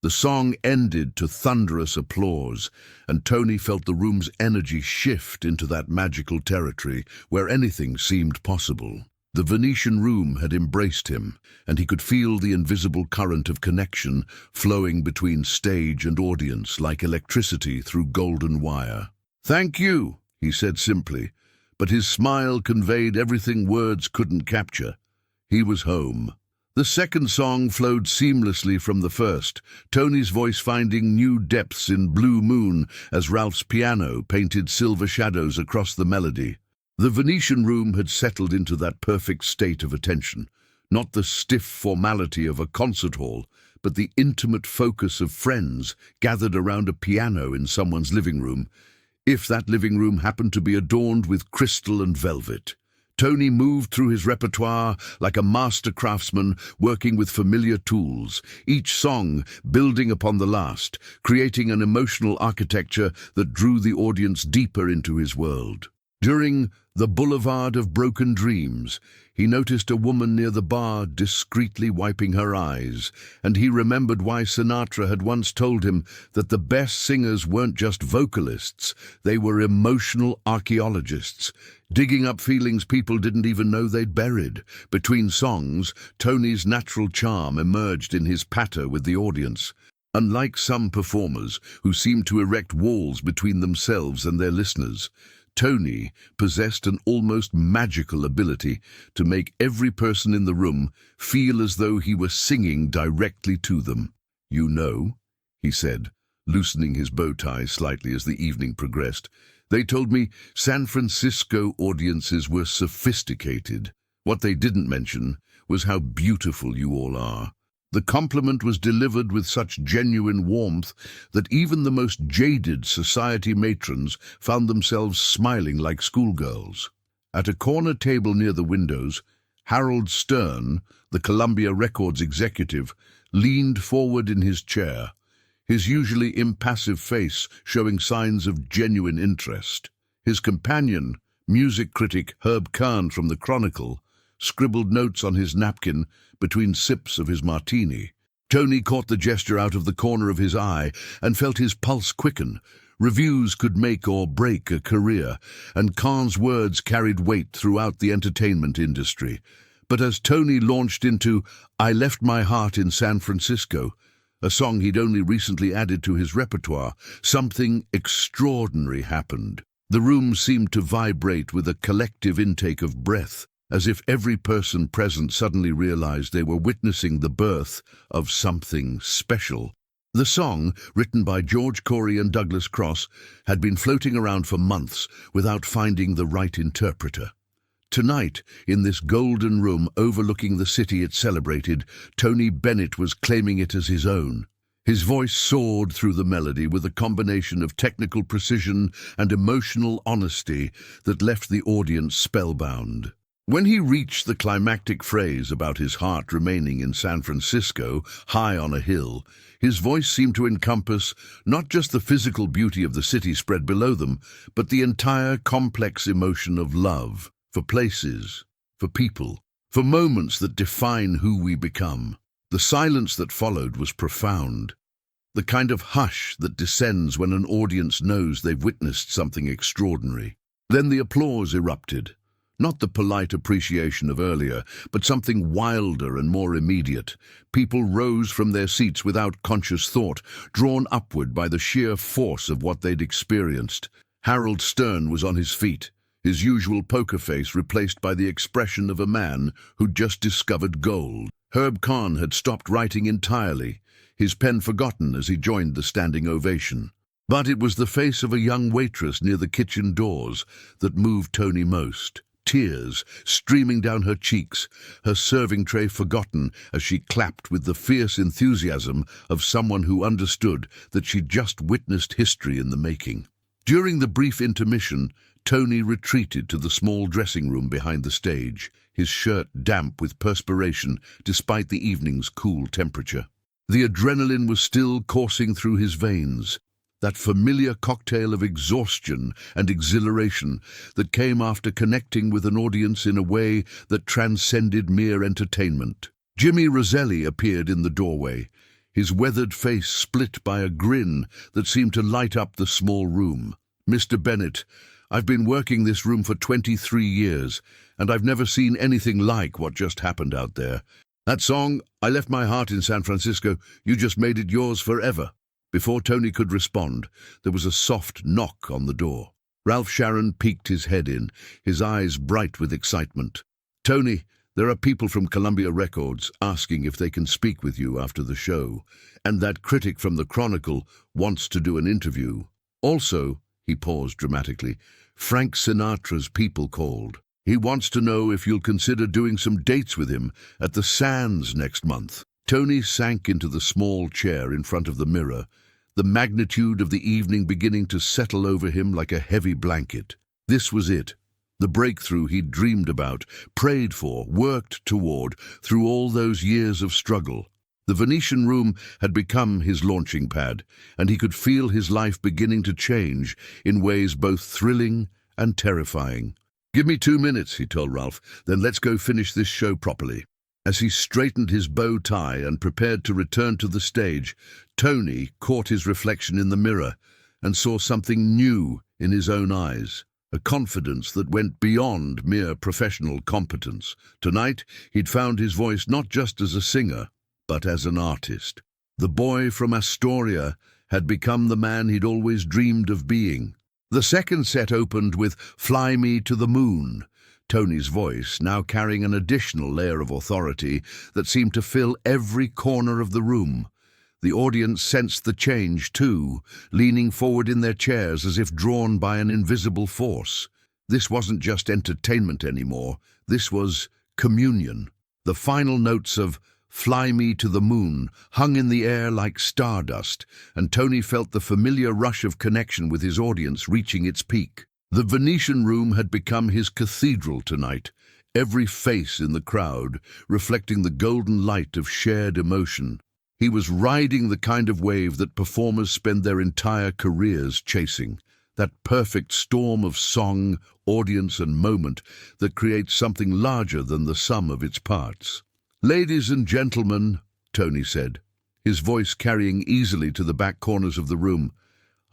The song ended to thunderous applause, and Tony felt the room's energy shift into that magical territory where anything seemed possible. The Venetian Room had embraced him, and he could feel the invisible current of connection flowing between stage and audience like electricity through golden wire. "Thank you," he said simply, but his smile conveyed everything words couldn't capture. He was home. The second song flowed seamlessly from the first, Tony's voice finding new depths in Blue Moon as Ralph's piano painted silver shadows across the melody. The Venetian room had settled into that perfect state of attention, not the stiff formality of a concert hall, but the intimate focus of friends gathered around a piano in someone's living room, if that living room happened to be adorned with crystal and velvet. Tony moved through his repertoire like a master craftsman working with familiar tools, each song building upon the last, creating an emotional architecture that drew the audience deeper into his world. During The Boulevard of Broken Dreams, he noticed a woman near the bar discreetly wiping her eyes, and he remembered why Sinatra had once told him that the best singers weren't just vocalists, they were emotional archaeologists, digging up feelings people didn't even know they'd buried. Between songs, Tony's natural charm emerged in his patter with the audience. Unlike some performers who seemed to erect walls between themselves and their listeners, Tony possessed an almost magical ability to make every person in the room feel as though he were singing directly to them. "You know," he said, loosening his bow tie slightly as the evening progressed, "they told me San Francisco audiences were sophisticated. What they didn't mention was how beautiful you all are." The compliment was delivered with such genuine warmth that even the most jaded society matrons found themselves smiling like schoolgirls. At a corner table near the windows, Harold Stern, the Columbia Records executive, leaned forward in his chair, his usually impassive face showing signs of genuine interest. His companion, music critic Herb Kahn from the Chronicle, scribbled notes on his napkin between sips of his martini. Tony caught the gesture out of the corner of his eye and felt his pulse quicken. Reviews could make or break a career, and Kahn's words carried weight throughout the entertainment industry. But as Tony launched into "I Left My Heart in San Francisco," a song he'd only recently added to his repertoire, something extraordinary happened. The room seemed to vibrate with a collective intake of breath, as if every person present suddenly realized they were witnessing the birth of something special. The song, written by George Corey and Douglas Cross, had been floating around for months without finding the right interpreter. Tonight, in this golden room overlooking the city it celebrated, Tony Bennett was claiming it as his own. His voice soared through the melody with a combination of technical precision and emotional honesty that left the audience spellbound. When he reached the climactic phrase about his heart remaining in San Francisco, high on a hill, his voice seemed to encompass not just the physical beauty of the city spread below them, but the entire complex emotion of love, for places, for people, for moments that define who we become. The silence that followed was profound, the kind of hush that descends when an audience knows they've witnessed something extraordinary. Then the applause erupted. Not the polite appreciation of earlier, but something wilder and more immediate. People rose from their seats without conscious thought, drawn upward by the sheer force of what they'd experienced. Harold Stern was on his feet, his usual poker face replaced by the expression of a man who'd just discovered gold. Herb Kahn had stopped writing entirely, his pen forgotten as he joined the standing ovation. But it was the face of a young waitress near the kitchen doors that moved Tony most. Tears streaming down her cheeks, her serving tray forgotten as she clapped with the fierce enthusiasm of someone who understood that she'd just witnessed history in the making. During the brief intermission, Tony retreated to the small dressing room behind the stage, his shirt damp with perspiration despite the evening's cool temperature. The adrenaline was still coursing through his veins, that familiar cocktail of exhaustion and exhilaration that came after connecting with an audience in a way that transcended mere entertainment. Jimmy Roselli appeared in the doorway, his weathered face split by a grin that seemed to light up the small room. "Mr. Bennett, I've been working this room for 23 years, and I've never seen anything like what just happened out there. That song, 'I Left My Heart in San Francisco,' you just made it yours forever." Before Tony could respond, there was a soft knock on the door. Ralph Sharon peeked his head in, his eyes bright with excitement. "Tony, There are people from Columbia Records asking if they can speak with you after the show, and that critic from the Chronicle wants to do an interview. Also, he paused dramatically, Frank Sinatra's people called. He wants to know if you'll consider doing some dates with him at the Sands next month. Tony sank into the small chair in front of the mirror, the magnitude of the evening beginning to settle over him like a heavy blanket. This was it. The breakthrough he'd dreamed about, prayed for, worked toward through all those years of struggle. The Venetian Room had become his launching pad, and he could feel his life beginning to change in ways both thrilling and terrifying. "Give me 2 minutes," he told Ralph, "then let's go finish this show properly." As he straightened his bow tie and prepared to return to the stage, Tony caught his reflection in the mirror and saw something new in his own eyes. A confidence that went beyond mere professional competence. Tonight, he'd found his voice not just as a singer, but as an artist. The boy from Astoria had become the man he'd always dreamed of being. The second set opened with "Fly Me to the Moon," Tony's voice now carrying an additional layer of authority that seemed to fill every corner of the room. The audience sensed the change, too, leaning forward in their chairs as if drawn by an invisible force. This wasn't just entertainment anymore. This was communion. The final notes of "Fly Me to the Moon" hung in the air like stardust, and Tony felt the familiar rush of connection with his audience reaching its peak. The Venetian Room had become his cathedral tonight, every face in the crowd reflecting the golden light of shared emotion. He was riding the kind of wave that performers spend their entire careers chasing, that perfect storm of song, audience, and moment that creates something larger than the sum of its parts. "Ladies and gentlemen," Tony said, his voice carrying easily to the back corners of the room,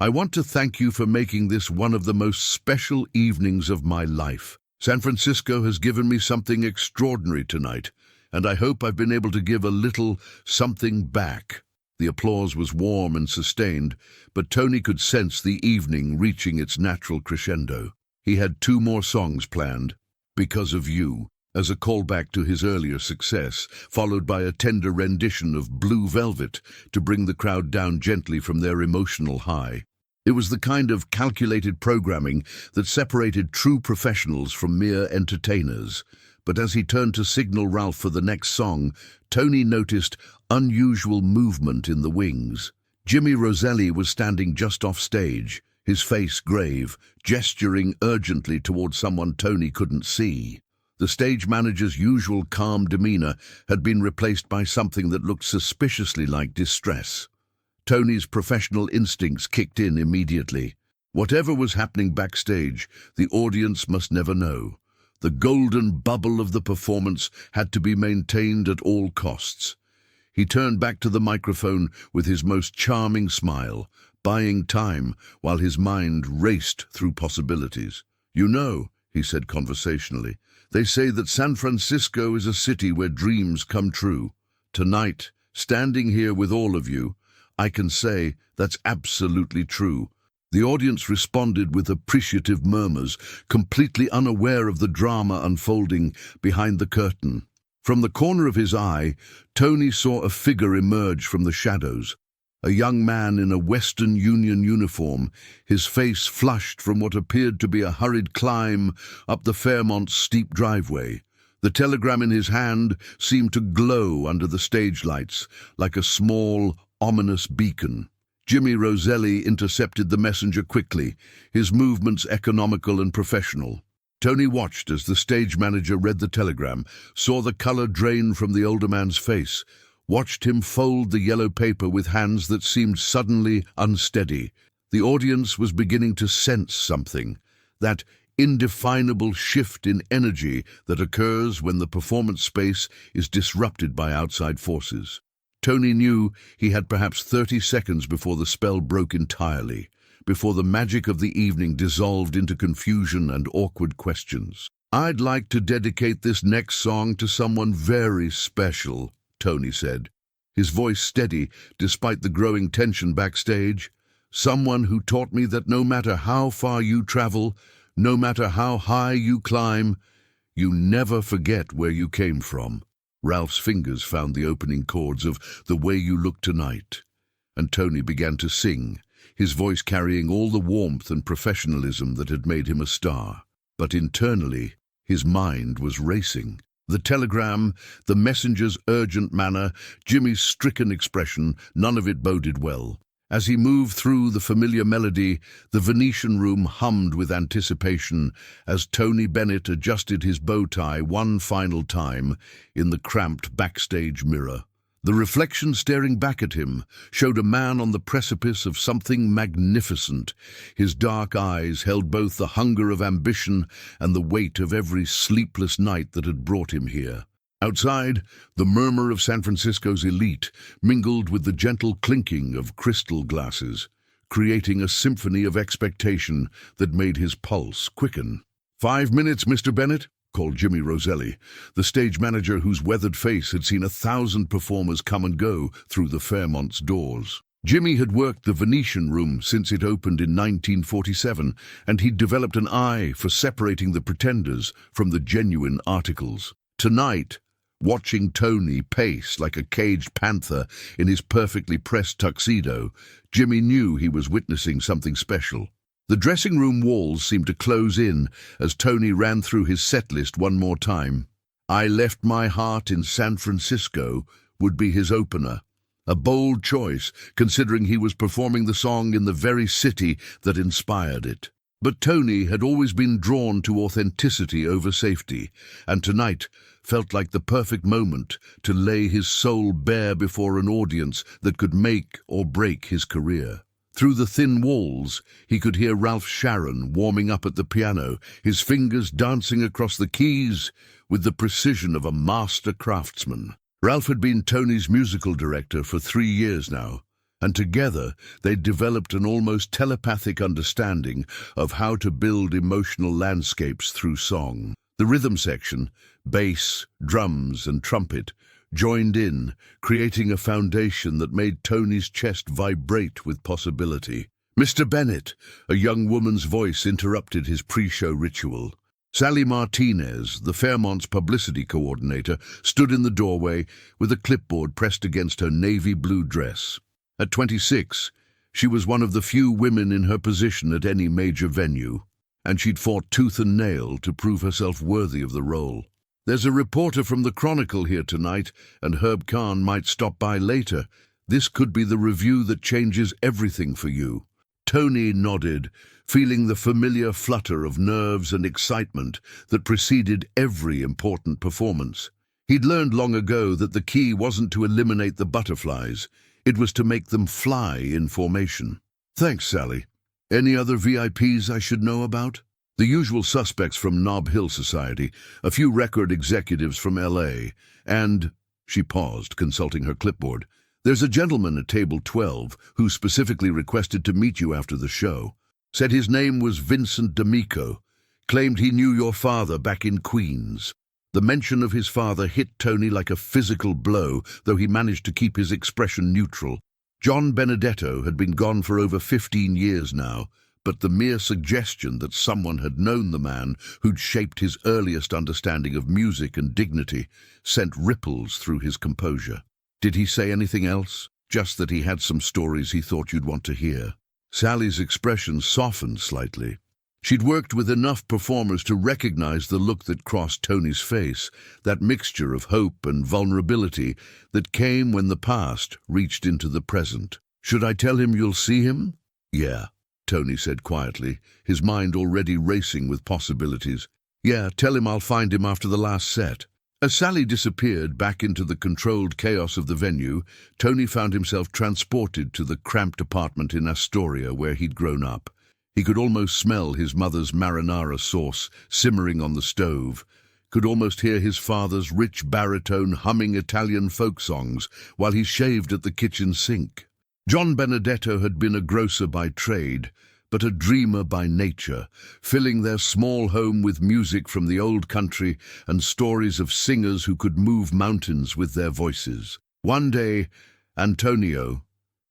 "I want to thank you for making this one of the most special evenings of my life. San Francisco has given me something extraordinary tonight, and I hope I've been able to give a little something back." The applause was warm and sustained, but Tony could sense the evening reaching its natural crescendo. He had 2 more songs planned, "Because of You," as a callback to his earlier success, followed by a tender rendition of "Blue Velvet" to bring the crowd down gently from their emotional high. It was the kind of calculated programming that separated true professionals from mere entertainers. But as he turned to signal Ralph for the next song, Tony noticed unusual movement in the wings. Jimmy Roselli was standing just off stage, his face grave, gesturing urgently towards someone Tony couldn't see. The stage manager's usual calm demeanor had been replaced by something that looked suspiciously like distress. Tony's professional instincts kicked in immediately. Whatever was happening backstage, the audience must never know. The golden bubble of the performance had to be maintained at all costs. He turned back to the microphone with his most charming smile, buying time while his mind raced through possibilities. "You know," he said conversationally, "they say that San Francisco is a city where dreams come true. Tonight, standing here with all of you, I can say that's absolutely true." The audience responded with appreciative murmurs, completely unaware of the drama unfolding behind the curtain. From the corner of his eye, Tony saw a figure emerge from the shadows. A young man in a Western Union uniform, his face flushed from what appeared to be a hurried climb up the Fairmont's steep driveway. The telegram in his hand seemed to glow under the stage lights, like a small, ominous beacon. Jimmy Roselli intercepted the messenger quickly, his movements economical and professional. Tony watched as the stage manager read the telegram, saw the color drain from the older man's face, watched him fold the yellow paper with hands that seemed suddenly unsteady. The audience was beginning to sense something, that indefinable shift in energy that occurs when the performance space is disrupted by outside forces. Tony knew he had perhaps 30 seconds before the spell broke entirely, before the magic of the evening dissolved into confusion and awkward questions. "I'd like to dedicate this next song to someone very special," Tony said, his voice steady despite the growing tension backstage. "Someone who taught me that no matter how far you travel, no matter how high you climb, You never forget where you came from. Ralph's fingers found the opening chords of The Way You Look Tonight, and Tony began to sing, his voice carrying all the warmth and professionalism that had made him a star. But internally, his mind was racing. The telegram, the messenger's urgent manner, Jimmy's stricken expression, none of it boded well. As he moved through the familiar melody, the Venetian room hummed with anticipation as Tony Bennett adjusted his bow tie one final time in the cramped backstage mirror. The reflection staring back at him showed a man on the precipice of something magnificent. His dark eyes held both the hunger of ambition and the weight of every sleepless night that had brought him here. Outside, the murmur of San Francisco's elite mingled with the gentle clinking of crystal glasses, creating a symphony of expectation that made his pulse quicken. 5 minutes, Mr. Bennett, called Jimmy Roselli, the stage manager whose weathered face had seen 1,000 performers come and go through the Fairmont's doors. Jimmy had worked the Venetian room since it opened in 1947, and he'd developed an eye for separating the pretenders from the genuine articles. Tonight, watching Tony pace like a caged panther in his perfectly pressed tuxedo, Jimmy knew he was witnessing something special. The dressing room walls seemed to close in as Tony ran through his set list one more time. I Left My Heart in San Francisco would be his opener. A bold choice, considering he was performing the song in the very city that inspired it. But Tony had always been drawn to authenticity over safety, and tonight felt like the perfect moment to lay his soul bare before an audience that could make or break his career. Through the thin walls, he could hear Ralph Sharon warming up at the piano, his fingers dancing across the keys with the precision of a master craftsman. Ralph had been Tony's musical director for 3 years now, and together they'd developed an almost telepathic understanding of how to build emotional landscapes through song. The rhythm section, bass, drums, and trumpet, joined in, creating a foundation that made Tony's chest vibrate with possibility. Mr. Bennett, a young woman's voice interrupted his pre-show ritual. Sally Martinez, the Fairmont's publicity coordinator, stood in the doorway with a clipboard pressed against her navy blue dress. At 26, she was one of the few women in her position at any major venue, and she'd fought tooth and nail to prove herself worthy of the role. There's a reporter from the Chronicle here tonight, and Herb Khan might stop by later. This could be the review that changes everything for you. Tony nodded, feeling the familiar flutter of nerves and excitement that preceded every important performance. He'd learned long ago that the key wasn't to eliminate the butterflies, it was to make them fly in formation. Thanks, Sally. Any other VIPs I should know about? The usual suspects from Nob Hill Society, a few record executives from L.A., and, she paused, consulting her clipboard, there's a gentleman at table 12 who specifically requested to meet you after the show. Said his name was Vincent D'Amico, claimed he knew your father back in Queens. The mention of his father hit Tony like a physical blow, though he managed to keep his expression neutral. John Benedetto had been gone for over 15 years now, but the mere suggestion that someone had known the man who'd shaped his earliest understanding of music and dignity sent ripples through his composure. Did he say anything else? Just that he had some stories he thought you'd want to hear. Sally's expression softened slightly. She'd worked with enough performers to recognize the look that crossed Tony's face, that mixture of hope and vulnerability that came when the past reached into the present. Should I tell him you'll see him? Yeah, Tony said quietly, his mind already racing with possibilities. Yeah, tell him I'll find him after the last set. As Sally disappeared back into the controlled chaos of the venue, Tony found himself transported to the cramped apartment in Astoria where he'd grown up. He could almost smell his mother's marinara sauce simmering on the stove, could almost hear his father's rich baritone humming Italian folk songs while he shaved at the kitchen sink. John Benedetto had been a grocer by trade, but a dreamer by nature, filling their small home with music from the old country and stories of singers who could move mountains with their voices. One day, Antonio,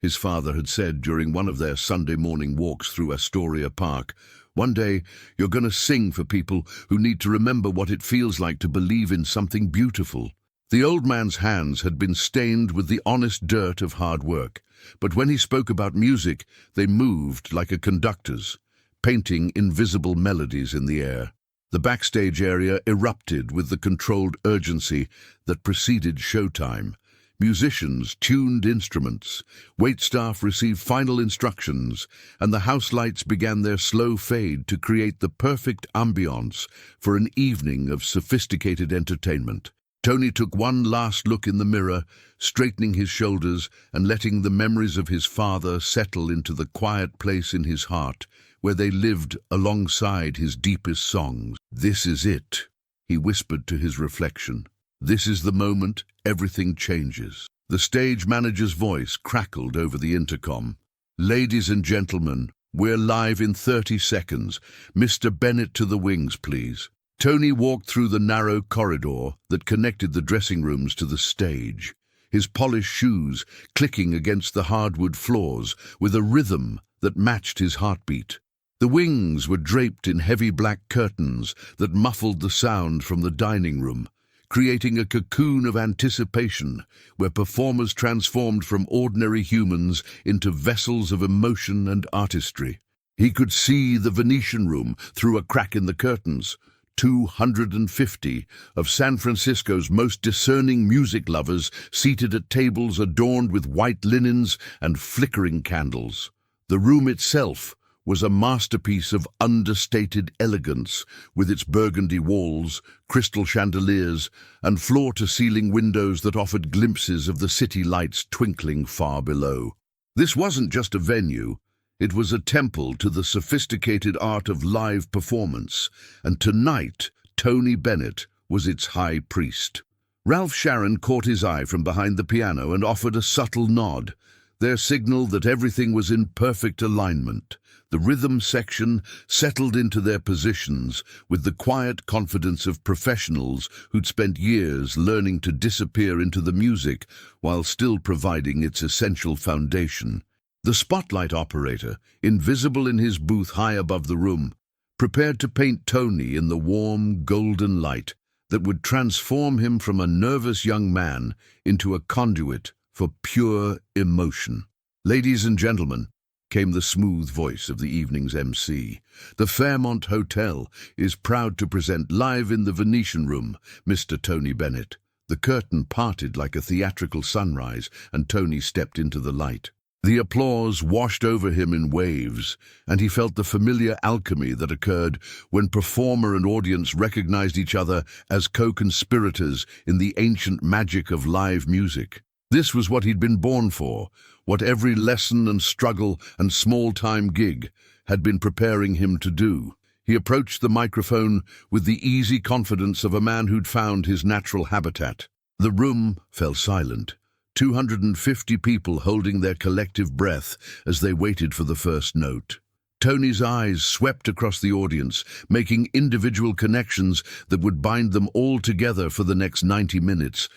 his father had said during one of their Sunday morning walks through Astoria Park, One day, you're going to sing for people who need to remember what it feels like to believe in something beautiful." The old man's hands had been stained with the honest dirt of hard work, but when he spoke about music, they moved like a conductor's, painting invisible melodies in the air. The backstage area erupted with the controlled urgency that preceded showtime. Musicians tuned instruments, waitstaff received final instructions, and the house lights began their slow fade to create the perfect ambiance for an evening of sophisticated entertainment. Tony took one last look in the mirror, straightening his shoulders and letting the memories of his father settle into the quiet place in his heart, where they lived alongside his deepest songs. "This is it," he whispered to his reflection. "This is the moment everything changes." The stage manager's voice crackled over the intercom. "Ladies and gentlemen, we're live in 30 seconds. Mr. Bennett to the wings, please." Tony walked through the narrow corridor that connected the dressing rooms to the stage, his polished shoes clicking against the hardwood floors with a rhythm that matched his heartbeat. The wings were draped in heavy black curtains that muffled the sound from the dining room, creating a cocoon of anticipation where performers transformed from ordinary humans into vessels of emotion and artistry. He could see the Venetian room through a crack in the curtains. 250 of San Francisco's most discerning music lovers seated at tables adorned with white linens and flickering candles. The room itself was a masterpiece of understated elegance, with its burgundy walls, crystal chandeliers, and floor-to-ceiling windows that offered glimpses of the city lights twinkling far below. This wasn't just a venue. It was a temple to the sophisticated art of live performance, and tonight Tony Bennett was its high priest. Ralph Sharon caught his eye from behind the piano and offered a subtle nod, their signal that everything was in perfect alignment. The rhythm section settled into their positions with the quiet confidence of professionals who'd spent years learning to disappear into the music while still providing its essential foundation. The spotlight operator, invisible in his booth high above the room, prepared to paint Tony in the warm, golden light that would transform him from a nervous young man into a conduit for pure emotion. "Ladies and gentlemen," came the smooth voice of the evening's MC, "the Fairmont Hotel is proud to present live in the Venetian room, Mr. Tony Bennett." The curtain parted like a theatrical sunrise, and Tony stepped into the light. The applause washed over him in waves, and he felt the familiar alchemy that occurred when performer and audience recognized each other as co-conspirators in the ancient magic of live music. This was what he'd been born for, what every lesson and struggle and small-time gig had been preparing him to do. He approached the microphone with the easy confidence of a man who'd found his natural habitat. The room fell silent. 250 people holding their collective breath as they waited for the first note. Tony's eyes swept across the audience, making individual connections that would bind them all together for the next 90 minutes.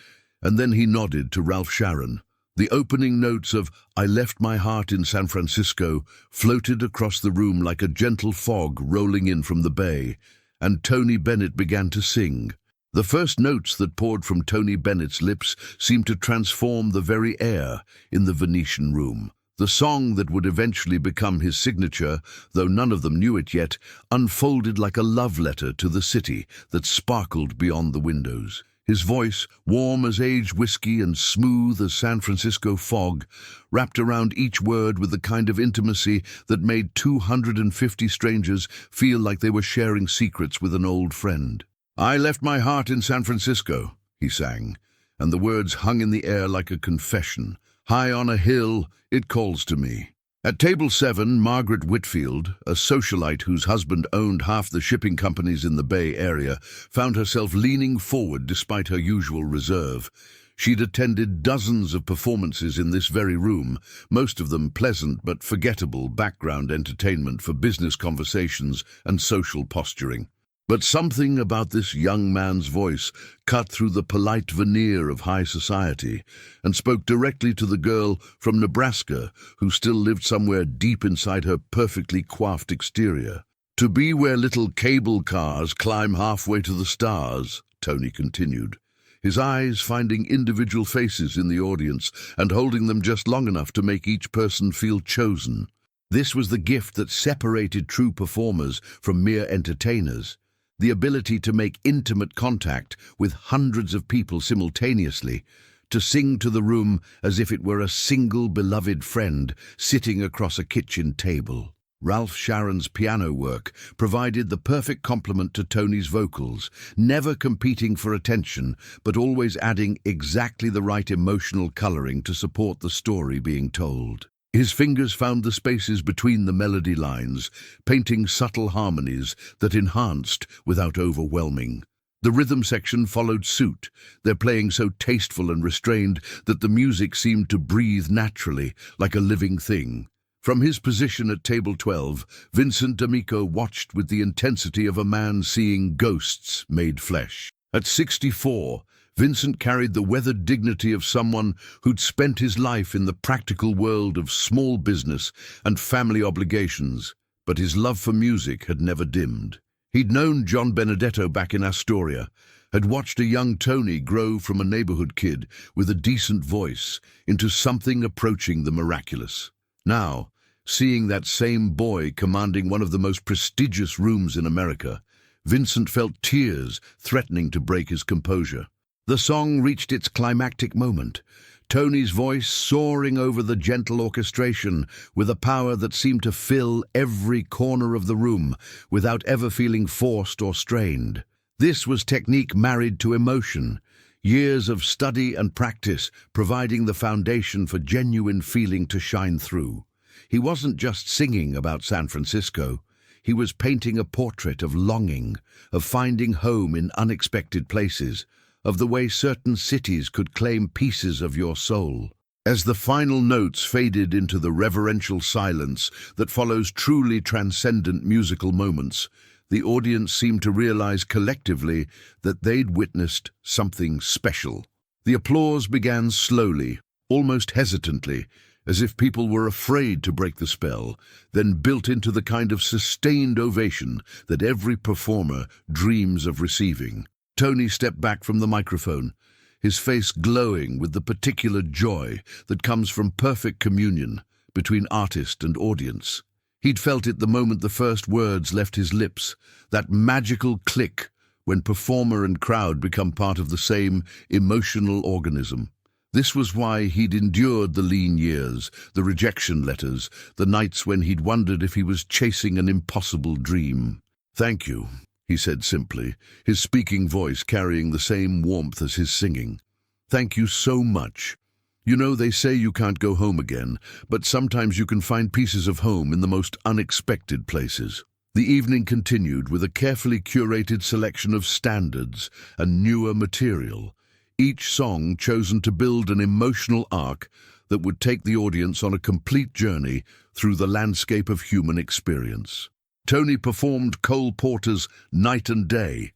And then he nodded to Ralph Sharon. The opening notes of "I Left My Heart in San Francisco" floated across the room like a gentle fog rolling in from the bay, and Tony Bennett began to sing. The first notes that poured from Tony Bennett's lips seemed to transform the very air in the Venetian room. The song that would eventually become his signature, though none of them knew it yet, unfolded like a love letter to the city that sparkled beyond the windows. His voice, warm as aged whiskey and smooth as San Francisco fog, wrapped around each word with the kind of intimacy that made 250 strangers feel like they were sharing secrets with an old friend. "I left my heart in San Francisco," he sang, and the words hung in the air like a confession. "High on a hill, it calls to me." At table 7, Margaret Whitfield, a socialite whose husband owned half the shipping companies in the Bay Area, found herself leaning forward despite her usual reserve. She'd attended dozens of performances in this very room, most of them pleasant but forgettable background entertainment for business conversations and social posturing. But something about this young man's voice cut through the polite veneer of high society and spoke directly to the girl from Nebraska who still lived somewhere deep inside her perfectly coiffed exterior. To be where little cable cars climb halfway to the stars, Tony continued, his eyes finding individual faces in the audience and holding them just long enough to make each person feel chosen. This was the gift that separated true performers from mere entertainers, the ability to make intimate contact with hundreds of people simultaneously, to sing to the room as if it were a single beloved friend sitting across a kitchen table. Ralph Sharon's piano work provided the perfect complement to Tony's vocals, never competing for attention, but always adding exactly the right emotional coloring to support the story being told. His fingers found the spaces between the melody lines, painting subtle harmonies that enhanced without overwhelming. The rhythm section followed suit, their playing so tasteful and restrained that the music seemed to breathe naturally, like a living thing. From his position at table 12, Vincent D'Amico watched with the intensity of a man seeing ghosts made flesh. At 64, Vincent carried the weathered dignity of someone who'd spent his life in the practical world of small business and family obligations, but his love for music had never dimmed. He'd known John Benedetto back in Astoria, had watched a young Tony grow from a neighborhood kid with a decent voice into something approaching the miraculous. Now, seeing that same boy commanding one of the most prestigious rooms in America, Vincent felt tears threatening to break his composure. The song reached its climactic moment, Tony's voice soaring over the gentle orchestration with a power that seemed to fill every corner of the room without ever feeling forced or strained. This was technique married to emotion, years of study and practice providing the foundation for genuine feeling to shine through. He wasn't just singing about San Francisco. He was painting a portrait of longing, of finding home in unexpected places, of the way certain cities could claim pieces of your soul. As the final notes faded into the reverential silence that follows truly transcendent musical moments, the audience seemed to realize collectively that they'd witnessed something special. The applause began slowly, almost hesitantly, as if people were afraid to break the spell, then built into the kind of sustained ovation that every performer dreams of receiving. Tony stepped back from the microphone, his face glowing with the particular joy that comes from perfect communion between artist and audience. He'd felt it the moment the first words left his lips, that magical click when performer and crowd become part of the same emotional organism. This was why he'd endured the lean years, the rejection letters, the nights when he'd wondered if he was chasing an impossible dream. "Thank you," he said simply, his speaking voice carrying the same warmth as his singing. "Thank you so much. You know, they say you can't go home again, but sometimes you can find pieces of home in the most unexpected places." The evening continued with a carefully curated selection of standards and newer material, each song chosen to build an emotional arc that would take the audience on a complete journey through the landscape of human experience. Tony performed Cole Porter's Night and Day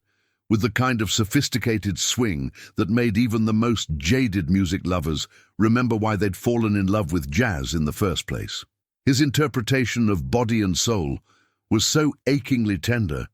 with the kind of sophisticated swing that made even the most jaded music lovers remember why they'd fallen in love with jazz in the first place. His interpretation of Body and Soul was so achingly tender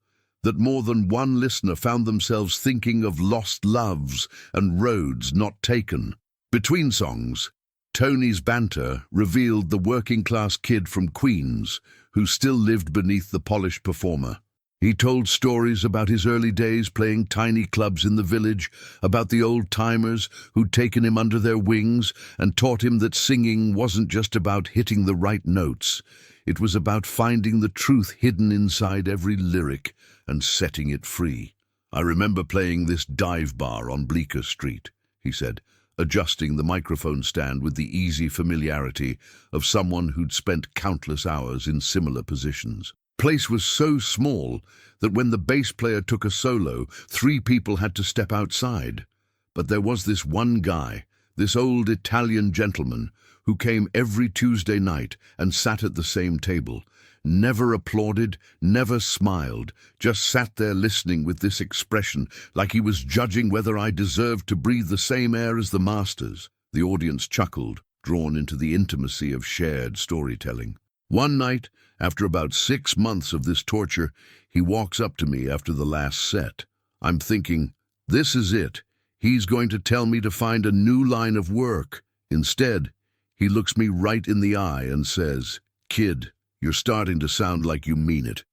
that more than one listener found themselves thinking of lost loves and roads not taken. Between songs, Tony's banter revealed the working-class kid from Queens who still lived beneath the polished performer. He told stories about his early days playing tiny clubs in the village, about the old-timers who'd taken him under their wings and taught him that singing wasn't just about hitting the right notes. It was about finding the truth hidden inside every lyric and setting it free. "I remember playing this dive bar on Bleecker Street," he said, adjusting the microphone stand with the easy familiarity of someone who'd spent countless hours in similar positions. The place was so small that when the bass player took a solo, 3 people had to step outside. But there was this one guy, this old Italian gentleman, who came every Tuesday night and sat at the same table, never applauded, never smiled, just sat there listening with this expression, like he was judging whether I deserved to breathe the same air as the masters. The audience chuckled, drawn into the intimacy of shared storytelling. One night, after about 6 months of this torture, he walks up to me after the last set. I'm thinking, this is it. He's going to tell me to find a new line of work. Instead, he looks me right in the eye and says, "Kid, you're starting to sound like you mean it."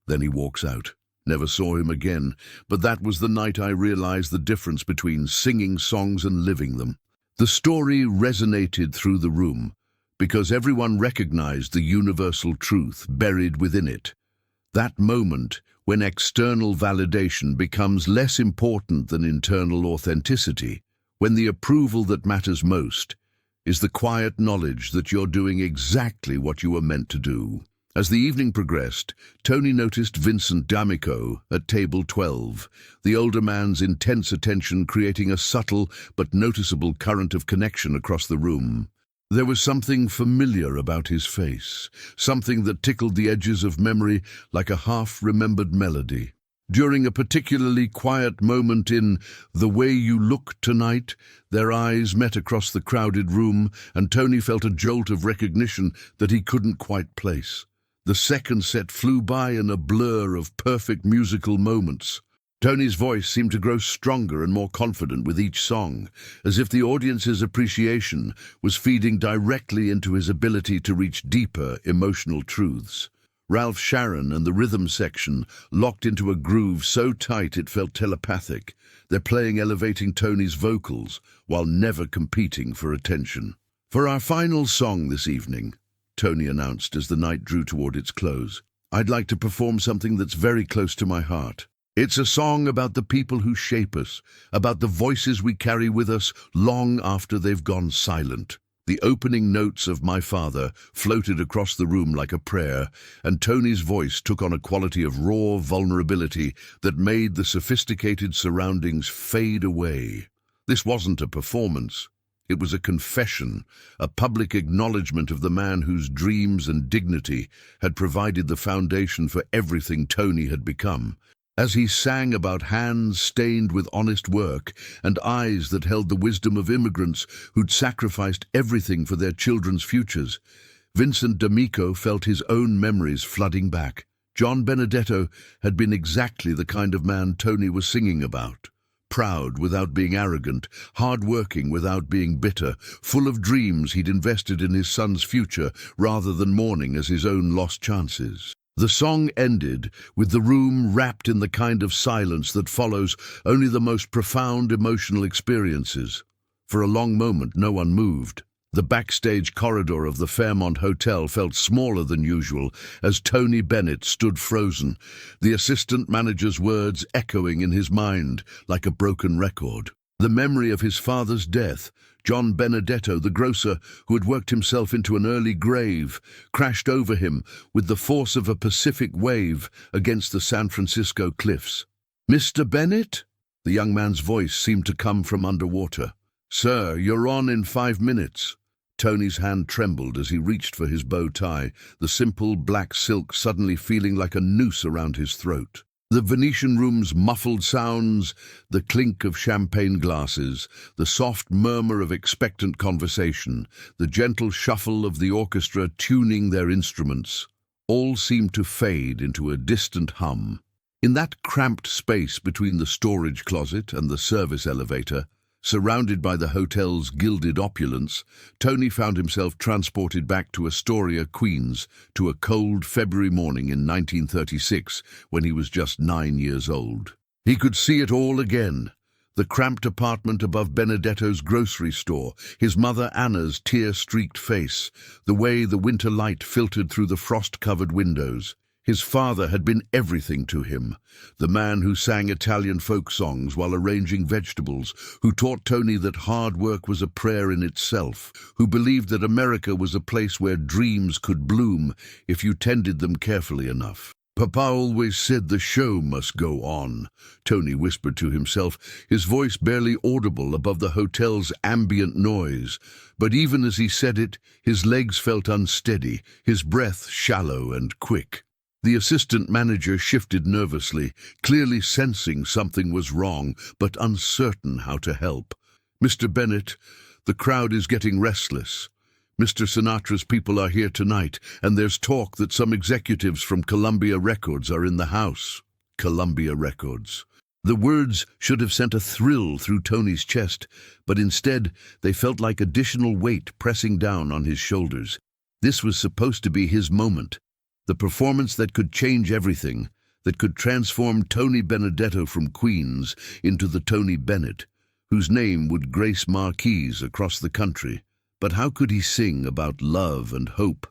Then he walks out. Never saw him again, but that was the night I realized the difference between singing songs and living them. The story resonated through the room because everyone recognized the universal truth buried within it. That moment when external validation becomes less important than internal authenticity, when the approval that matters most is the quiet knowledge that you're doing exactly what you were meant to do. As the evening progressed, Tony noticed Vincent D'Amico at table 12, the older man's intense attention creating a subtle but noticeable current of connection across the room. There was something familiar about his face, something that tickled the edges of memory like a half-remembered melody. During a particularly quiet moment in "The Way You Look Tonight," their eyes met across the crowded room, and Tony felt a jolt of recognition that he couldn't quite place. The second set flew by in a blur of perfect musical moments. Tony's voice seemed to grow stronger and more confident with each song, as if the audience's appreciation was feeding directly into his ability to reach deeper emotional truths. Ralph Sharon and the rhythm section locked into a groove so tight it felt telepathic, their playing elevating Tony's vocals while never competing for attention. "For our final song this evening," Tony announced as the night drew toward its close, "I'd like to perform something that's very close to my heart. It's a song about the people who shape us, about the voices we carry with us long after they've gone silent." The opening notes of "My Father" floated across the room like a prayer, and Tony's voice took on a quality of raw vulnerability that made the sophisticated surroundings fade away. This wasn't a performance. It was a confession, a public acknowledgement of the man whose dreams and dignity had provided the foundation for everything Tony had become. As he sang about hands stained with honest work and eyes that held the wisdom of immigrants who'd sacrificed everything for their children's futures, Vincent D'Amico felt his own memories flooding back. John Benedetto had been exactly the kind of man Tony was singing about. Proud without being arrogant, hard-working without being bitter, full of dreams he'd invested in his son's future rather than mourning as his own lost chances. The song ended with the room wrapped in the kind of silence that follows only the most profound emotional experiences. For a long moment, no one moved. The backstage corridor of the Fairmont Hotel felt smaller than usual as Tony Bennett stood frozen, the assistant manager's words echoing in his mind like a broken record. The memory of his father's death, John Benedetto, the grocer who had worked himself into an early grave, crashed over him with the force of a Pacific wave against the San Francisco cliffs. "Mr. Bennett?" The young man's voice seemed to come from underwater. "Sir, you're on in 5 minutes." Tony's hand trembled as he reached for his bow tie, the simple black silk suddenly feeling like a noose around his throat. The Venetian room's muffled sounds, the clink of champagne glasses, the soft murmur of expectant conversation, the gentle shuffle of the orchestra tuning their instruments, all seemed to fade into a distant hum. In that cramped space between the storage closet and the service elevator, surrounded by the hotel's gilded opulence, Tony found himself transported back to Astoria, Queens, to a cold February morning in 1936 when he was just 9 years old. He could see it all again. The cramped apartment above Benedetto's grocery store, his mother Anna's tear-streaked face, the way the winter light filtered through the frost-covered windows. His father had been everything to him, the man who sang Italian folk songs while arranging vegetables, who taught Tony that hard work was a prayer in itself, who believed that America was a place where dreams could bloom if you tended them carefully enough. "Papa always said the show must go on," Tony whispered to himself, his voice barely audible above the hotel's ambient noise. But even as he said it, his legs felt unsteady, his breath shallow and quick. The assistant manager shifted nervously, clearly sensing something was wrong, but uncertain how to help. "Mr. Bennett, the crowd is getting restless." Mr. Sinatra's people are here tonight, and there's talk that some executives from Columbia Records are in the house. Columbia Records. The words should have sent a thrill through Tony's chest, but instead they felt like additional weight pressing down on his shoulders. This was supposed to be his moment, the performance that could change everything, that could transform Tony Benedetto from Queens into the Tony Bennett, whose name would grace marquees across the country. But how could he sing about love and hope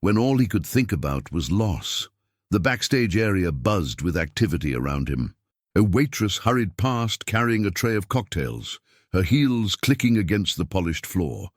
when all he could think about was loss? The backstage area buzzed with activity around him. A waitress hurried past carrying a tray of cocktails, her heels clicking against the polished floor.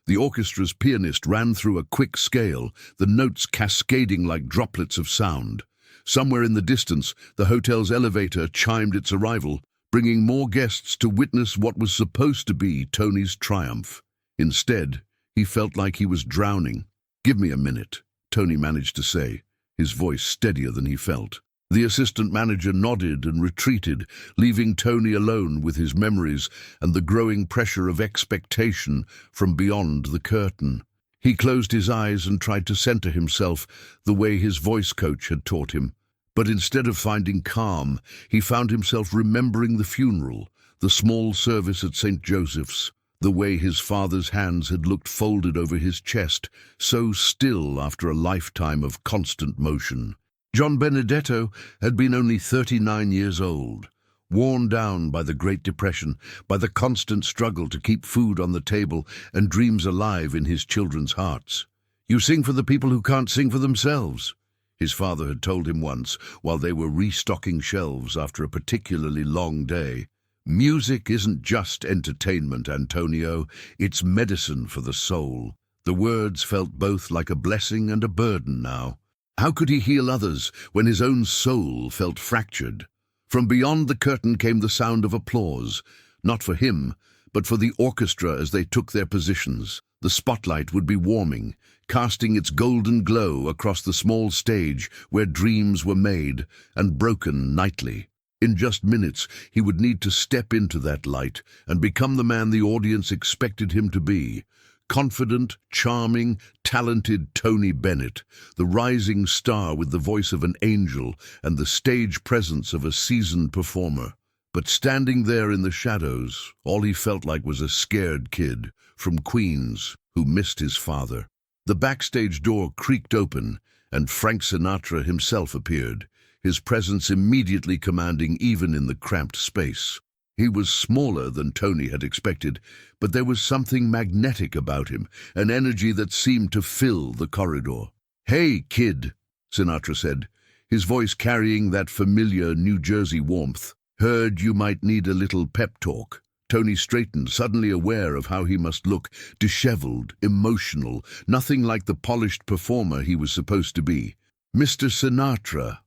The orchestra's pianist ran through a quick scale, the notes cascading like droplets of sound. Somewhere in the distance, the hotel's elevator chimed its arrival, bringing more guests to witness what was supposed to be Tony's triumph. Instead, he felt like he was drowning. "Give me a minute," Tony managed to say, his voice steadier than he felt. The assistant manager nodded and retreated, leaving Tony alone with his memories and the growing pressure of expectation from beyond the curtain. He closed his eyes and tried to center himself the way his voice coach had taught him. But instead of finding calm, he found himself remembering the funeral, the small service at St. Joseph's, the way his father's hands had looked folded over his chest, so still after a lifetime of constant motion. John Benedetto had been only 39 years old, worn down by the Great Depression, by the constant struggle to keep food on the table and dreams alive in his children's hearts. "You sing for the people who can't sing for themselves," his father had told him once while they were restocking shelves after a particularly long day. "Music isn't just entertainment, Antonio, it's medicine for the soul." The words felt both like a blessing and a burden now. How could he heal others when his own soul felt fractured? From beyond the curtain came the sound of applause, not for him, but for the orchestra as they took their positions. The spotlight would be warming, casting its golden glow across the small stage where dreams were made and broken nightly. In just minutes, he would need to step into that light and become the man the audience expected him to be. Confident, charming, talented Tony Bennett, the rising star with the voice of an angel and the stage presence of a seasoned performer. But standing there in the shadows, all he felt like was a scared kid from Queens who missed his father. The backstage door creaked open, and Frank Sinatra himself appeared, his presence immediately commanding even in the cramped space. He was smaller than Tony had expected, but there was something magnetic about him, an energy that seemed to fill the corridor. "Hey, kid," Sinatra said, his voice carrying that familiar New Jersey warmth. "Heard you might need a little pep talk." Tony straightened, suddenly aware of how he must look, disheveled, emotional, nothing like the polished performer he was supposed to be. "Mr. Sinatra,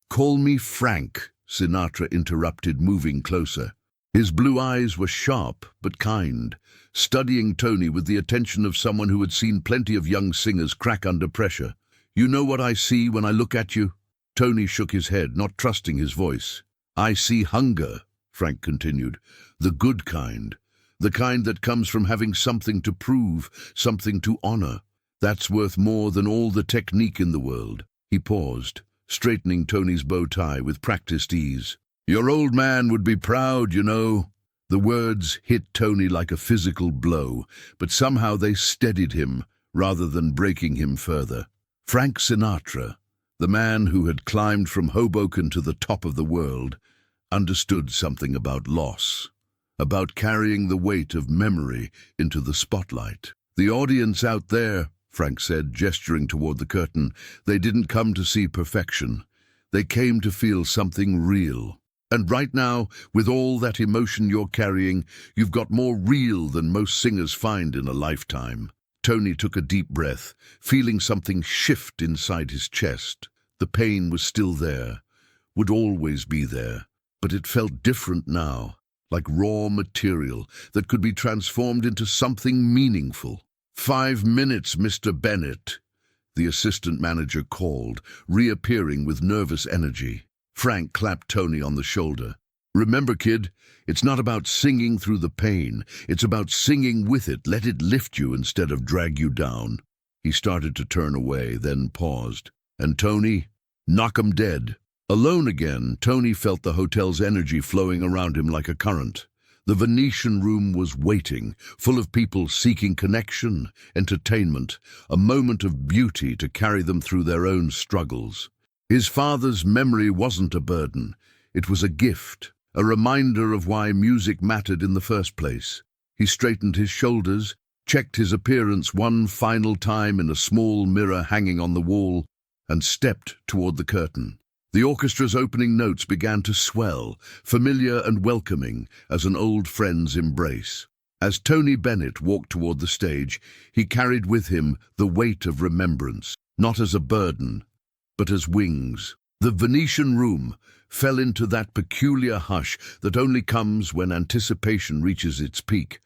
Call me Frank," Sinatra interrupted, moving closer. His blue eyes were sharp but kind, studying Tony with the attention of someone who had seen plenty of young singers crack under pressure. "You know what I see when I look at you?" Tony shook his head, not trusting his voice. "I see hunger," Frank continued, "the good kind, the kind that comes from having something to prove, something to honor. That's worth more than all the technique in the world." He paused, straightening Tony's bow tie with practiced ease. "Your old man would be proud, you know." The words hit Tony like a physical blow, but somehow they steadied him rather than breaking him further. Frank Sinatra, the man who had climbed from Hoboken to the top of the world, understood something about loss, about carrying the weight of memory into the spotlight. "The audience out there," Frank said, gesturing toward the curtain, "they didn't come to see perfection. They came to feel something real. And right now, with all that emotion you're carrying, you've got more real than most singers find in a lifetime." Tony took a deep breath, feeling something shift inside his chest. The pain was still there, would always be there, but it felt different now, like raw material that could be transformed into something meaningful. 5 minutes, Mr. Bennett," the assistant manager called, reappearing with nervous energy. Frank clapped Tony on the shoulder. Remember, kid, it's not about singing through the pain. It's about singing with it. Let it lift you instead of drag you down. He started to turn away, then paused. And Tony, knock 'em dead. Alone again, Tony felt the hotel's energy flowing around him like a current. The Venetian room was waiting, full of people seeking connection, entertainment, a moment of beauty to carry them through their own struggles. His father's memory wasn't a burden. It was a gift, a reminder of why music mattered in the first place. He straightened his shoulders, checked his appearance one final time in a small mirror hanging on the wall, and stepped toward the curtain. The orchestra's opening notes began to swell, familiar and welcoming as an old friend's embrace. As Tony Bennett walked toward the stage, he carried with him the weight of remembrance, not as a burden, but as wings. The Venetian room fell into that peculiar hush that only comes when anticipation reaches its peak,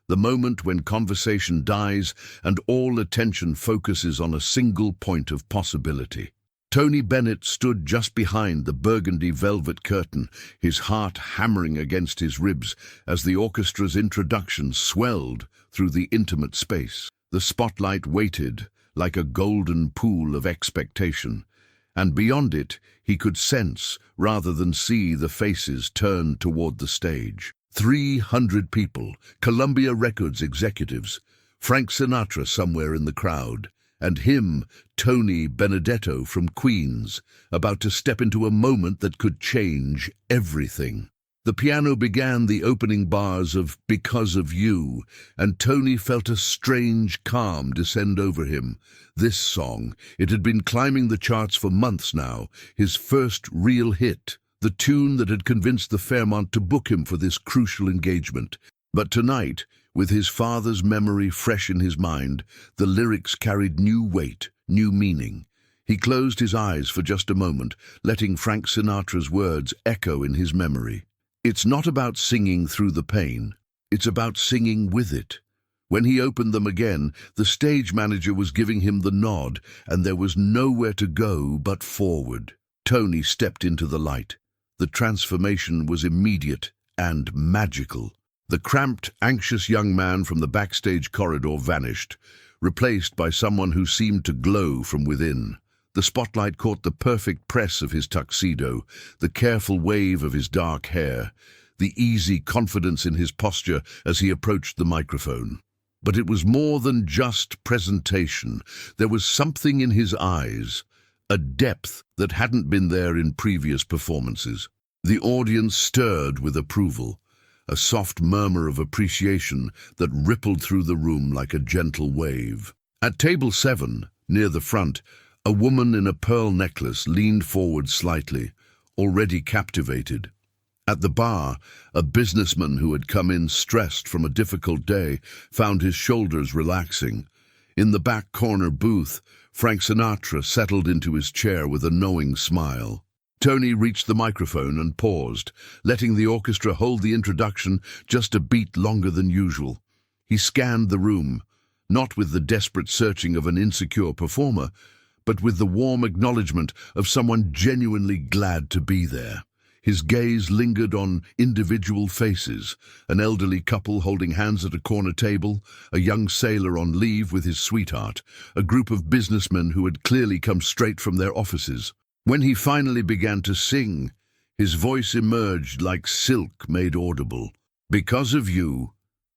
the moment when conversation dies and all attention focuses on a single point of possibility. Tony Bennett stood just behind the burgundy velvet curtain, his heart hammering against his ribs as the orchestra's introduction swelled through the intimate space. The spotlight waited like a golden pool of expectation, and beyond it he could sense, rather than see, the faces turned toward the stage. 300 people, Columbia Records executives, Frank Sinatra somewhere in the crowd, and him, Tony Benedetto from Queens, about to step into a moment that could change everything. The piano began the opening bars of "Because of You," and Tony felt a strange calm descend over him. This song, it had been climbing the charts for months now, his first real hit, the tune that had convinced the Fairmont to book him for this crucial engagement. But tonight, with his father's memory fresh in his mind, the lyrics carried new weight, new meaning. He closed his eyes for just a moment, letting Frank Sinatra's words echo in his memory. It's not about singing through the pain, it's about singing with it. When he opened them again, the stage manager was giving him the nod, and there was nowhere to go but forward. Tony stepped into the light. The transformation was immediate and magical. The cramped, anxious young man from the backstage corridor vanished, replaced by someone who seemed to glow from within. The spotlight caught the perfect press of his tuxedo, the careful wave of his dark hair, the easy confidence in his posture as he approached the microphone. But it was more than just presentation. There was something in his eyes, a depth that hadn't been there in previous performances. The audience stirred with approval, a soft murmur of appreciation that rippled through the room like a gentle wave. At table 7, near the front, a woman in a pearl necklace leaned forward slightly, already captivated. At the bar, a businessman who had come in stressed from a difficult day found his shoulders relaxing. In the back corner booth, Frank Sinatra settled into his chair with a knowing smile. Tony reached the microphone and paused, letting the orchestra hold the introduction just a beat longer than usual. He scanned the room, not with the desperate searching of an insecure performer, but with the warm acknowledgement of someone genuinely glad to be there. His gaze lingered on individual faces, an elderly couple holding hands at a corner table, a young sailor on leave with his sweetheart, a group of businessmen who had clearly come straight from their offices. When he finally began to sing, his voice emerged like silk made audible. "Because of you,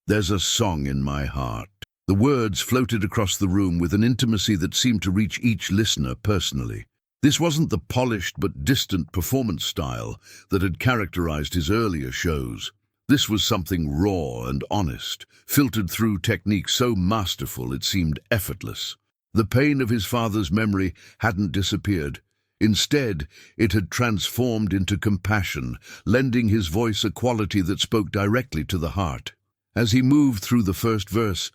there's a song in my heart." The words floated across the room with an intimacy that seemed to reach each listener personally. This wasn't the polished but distant performance style that had characterized his earlier shows. This was something raw and honest, filtered through technique so masterful it seemed effortless. The pain of his father's memory hadn't disappeared. Instead, it had transformed into compassion, lending his voice a quality that spoke directly to the heart. As he moved through the first verse,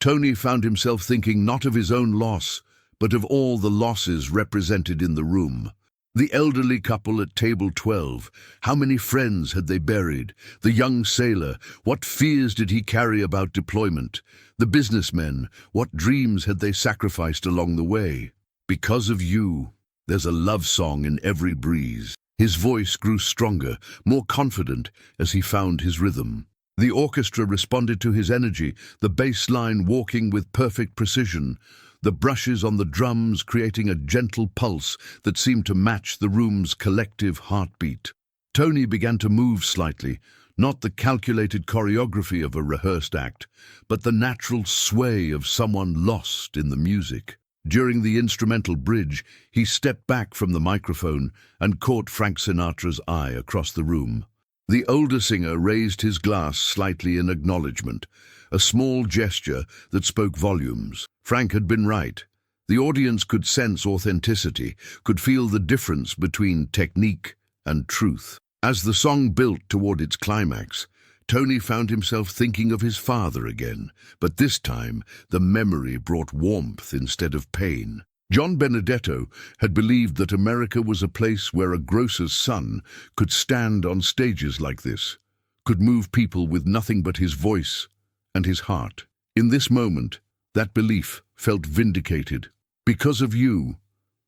Tony found himself thinking not of his own loss, but of all the losses represented in the room. The elderly couple at table 12, how many friends had they buried? The young sailor, what fears did he carry about deployment? The businessmen, what dreams had they sacrificed along the way? Because of you, there's a love song in every breeze. His voice grew stronger, more confident as he found his rhythm. The orchestra responded to his energy, the bass line walking with perfect precision, the brushes on the drums creating a gentle pulse that seemed to match the room's collective heartbeat. Tony began to move slightly, not the calculated choreography of a rehearsed act, but the natural sway of someone lost in the music. During the instrumental bridge, he stepped back from the microphone and caught Frank Sinatra's eye across the room. The older singer raised his glass slightly in acknowledgement, a small gesture that spoke volumes. Frank had been right. The audience could sense authenticity, could feel the difference between technique and truth. As the song built toward its climax, Tony found himself thinking of his father again, but this time the memory brought warmth instead of pain. John Benedetto had believed that America was a place where a grocer's son could stand on stages like this, could move people with nothing but his voice and his heart. In this moment, that belief felt vindicated. Because of you,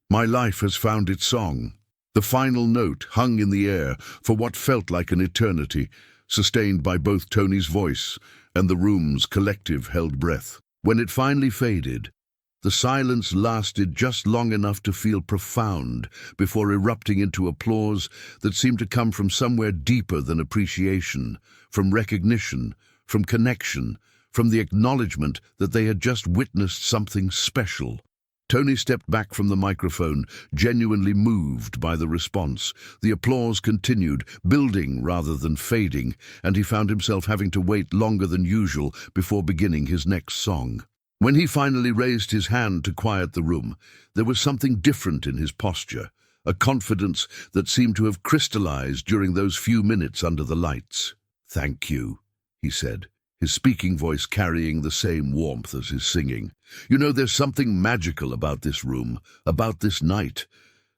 my life has found its song. The final note hung in the air for what felt like an eternity, sustained by both Tony's voice and the room's collective held breath. When it finally faded, the silence lasted just long enough to feel profound before erupting into applause that seemed to come from somewhere deeper than appreciation, from recognition, from connection, from the acknowledgement that they had just witnessed something special. Tony stepped back from the microphone, genuinely moved by the response. The applause continued, building rather than fading, and he found himself having to wait longer than usual before beginning his next song. When he finally raised his hand to quiet the room, there was something different in his posture, a confidence that seemed to have crystallized during those few minutes under the lights. "Thank you," he said, his speaking voice carrying the same warmth as his singing. "You know, there's something magical about this room, about this night.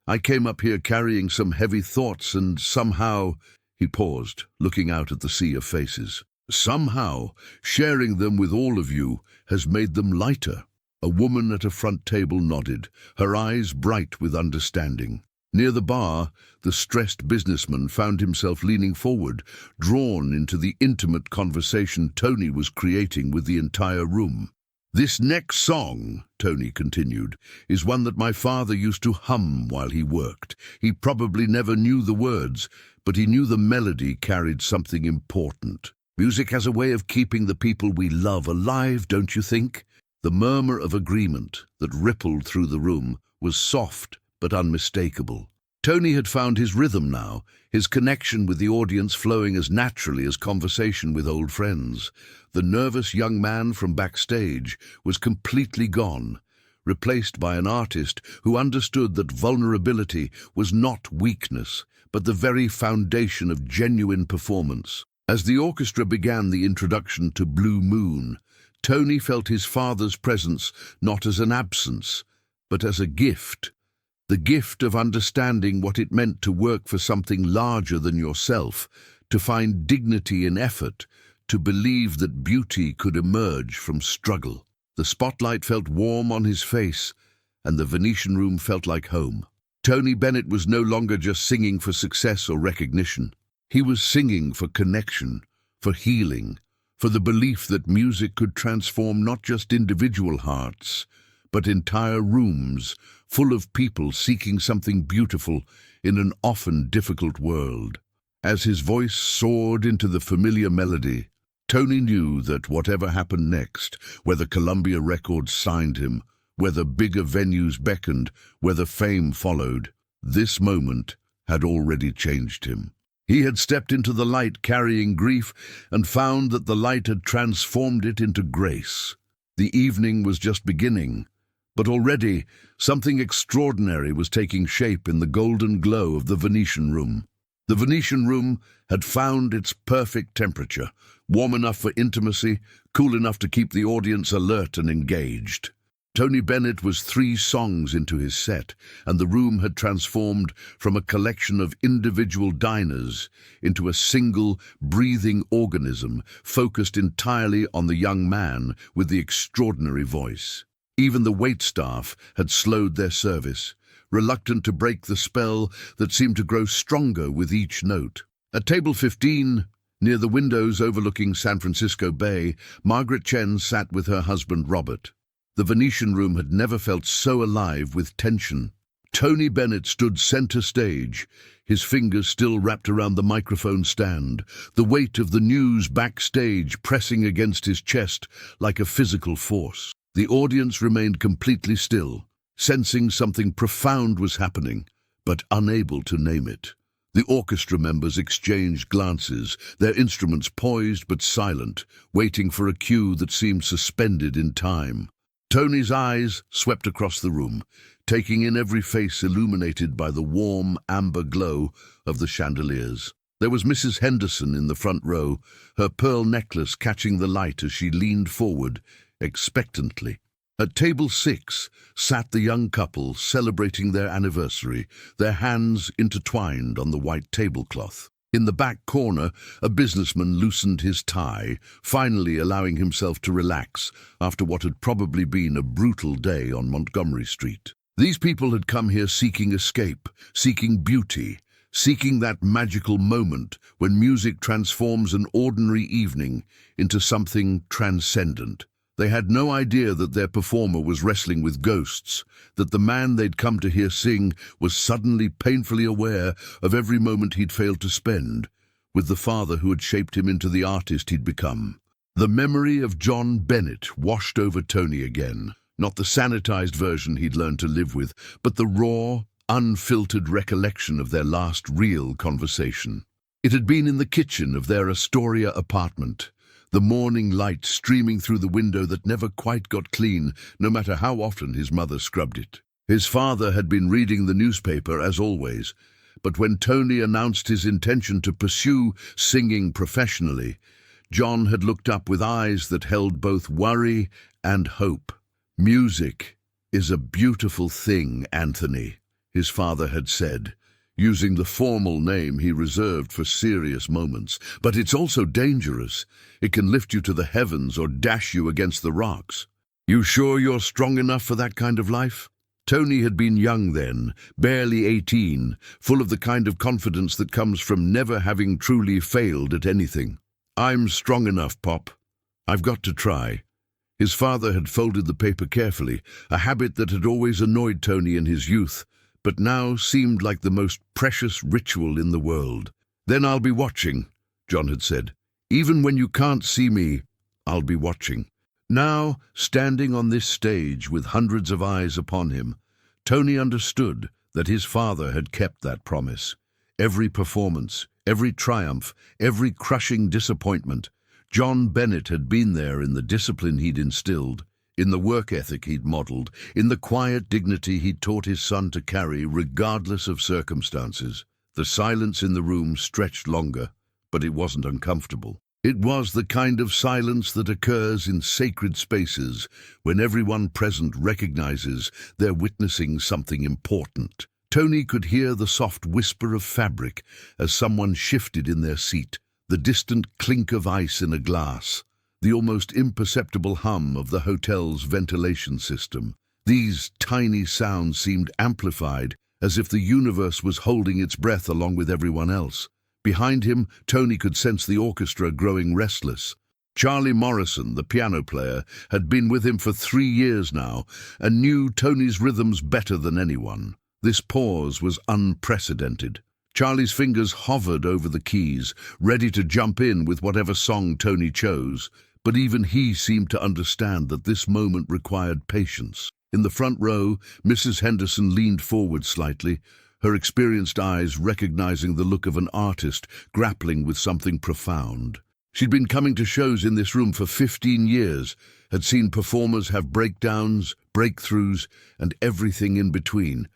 I came up here carrying some heavy thoughts and somehow—" He paused, looking out at the sea of faces. "Somehow, sharing them with all of you has made them lighter." A woman at a front table nodded, her eyes bright with understanding. Near the bar, the stressed businessman found himself leaning forward, drawn into the intimate conversation Tony was creating with the entire room. "This next song," Tony continued, "is one that my father used to hum while he worked. He probably never knew the words, but he knew the melody carried something important. Music has a way of keeping the people we love alive, don't you think?" The murmur of agreement that rippled through the room was soft but unmistakable. Tony had found his rhythm now, his connection with the audience flowing as naturally as conversation with old friends. The nervous young man from backstage was completely gone, replaced by an artist who understood that vulnerability was not weakness, but the very foundation of genuine performance. As the orchestra began the introduction to Blue Moon, Tony felt his father's presence not as an absence, but as a gift. The gift of understanding what it meant to work for something larger than yourself, to find dignity in effort, to believe that beauty could emerge from struggle. The spotlight felt warm on his face, and the Venetian room felt like home. Tony Bennett was no longer just singing for success or recognition. He was singing for connection, for healing, for the belief that music could transform not just individual hearts, but entire rooms full of people seeking something beautiful in an often difficult world. As his voice soared into the familiar melody, Tony knew that whatever happened next, whether Columbia Records signed him, whether bigger venues beckoned, whether fame followed, this moment had already changed him. He had stepped into the light carrying grief and found that the light had transformed it into grace. The evening was just beginning, but already something extraordinary was taking shape in the golden glow of the Venetian room. The Venetian room had found its perfect temperature, warm enough for intimacy, cool enough to keep the audience alert and engaged. Tony Bennett was 3 songs into his set, and the room had transformed from a collection of individual diners into a single, breathing organism focused entirely on the young man with the extraordinary voice. Even the waitstaff had slowed their service, reluctant to break the spell that seemed to grow stronger with each note. At table 15, near the windows overlooking San Francisco Bay, Margaret Chen sat with her husband Robert. The Venetian room had never felt so alive with tension. Tony Bennett stood center stage, his fingers still wrapped around the microphone stand, the weight of the news backstage pressing against his chest like a physical force. The audience remained completely still, sensing something profound was happening, but unable to name it. The orchestra members exchanged glances, their instruments poised but silent, waiting for a cue that seemed suspended in time. Tony's eyes swept across the room, taking in every face illuminated by the warm, amber glow of the chandeliers. There was Mrs. Henderson in the front row, her pearl necklace catching the light as she leaned forward, expectantly. At table 6 sat the young couple celebrating their anniversary, their hands intertwined on the white tablecloth. In the back corner, a businessman loosened his tie, finally allowing himself to relax after what had probably been a brutal day on Montgomery Street. These people had come here seeking escape, seeking beauty, seeking that magical moment when music transforms an ordinary evening into something transcendent. They had no idea that their performer was wrestling with ghosts, that the man they'd come to hear sing was suddenly painfully aware of every moment he'd failed to spend with the father who had shaped him into the artist he'd become. The memory of John Bennett washed over Tony again, not the sanitized version he'd learned to live with, but the raw, unfiltered recollection of their last real conversation. It had been in the kitchen of their Astoria apartment, the morning light streaming through the window that never quite got clean, no matter how often his mother scrubbed it. His father had been reading the newspaper, as always, but when Tony announced his intention to pursue singing professionally, John had looked up with eyes that held both worry and hope. "Music is a beautiful thing, Anthony," his father had said, using the formal name he reserved for serious moments. "But it's also dangerous. It can lift you to the heavens or dash you against the rocks. You sure you're strong enough for that kind of life?" Tony had been young then, barely 18, full of the kind of confidence that comes from never having truly failed at anything. "I'm strong enough, Pop. I've got to try." His father had folded the paper carefully, a habit that had always annoyed Tony in his youth, but now seemed like the most precious ritual in the world. "Then I'll be watching," John had said. "Even when you can't see me, I'll be watching." Now, standing on this stage with hundreds of eyes upon him, Tony understood that his father had kept that promise. Every performance, every triumph, every crushing disappointment, John Bennett had been there in the discipline he'd instilled, in the work ethic he'd modeled, in the quiet dignity he'd taught his son to carry regardless of circumstances. The silence in the room stretched longer, but it wasn't uncomfortable. It was the kind of silence that occurs in sacred spaces when everyone present recognizes they're witnessing something important. Tony could hear the soft whisper of fabric as someone shifted in their seat, the distant clink of ice in a glass, the almost imperceptible hum of the hotel's ventilation system. These tiny sounds seemed amplified, as if the universe was holding its breath along with everyone else. Behind him, Tony could sense the orchestra growing restless. Charlie Morrison, the piano player, had been with him for 3 years now and knew Tony's rhythms better than anyone. This pause was unprecedented. Charlie's fingers hovered over the keys, ready to jump in with whatever song Tony chose, but even he seemed to understand that this moment required patience. In the front row, Mrs. Henderson leaned forward slightly, her experienced eyes recognizing the look of an artist grappling with something profound. She'd been coming to shows in this room for 15 years, had seen performers have breakdowns, breakthroughs, and everything in between.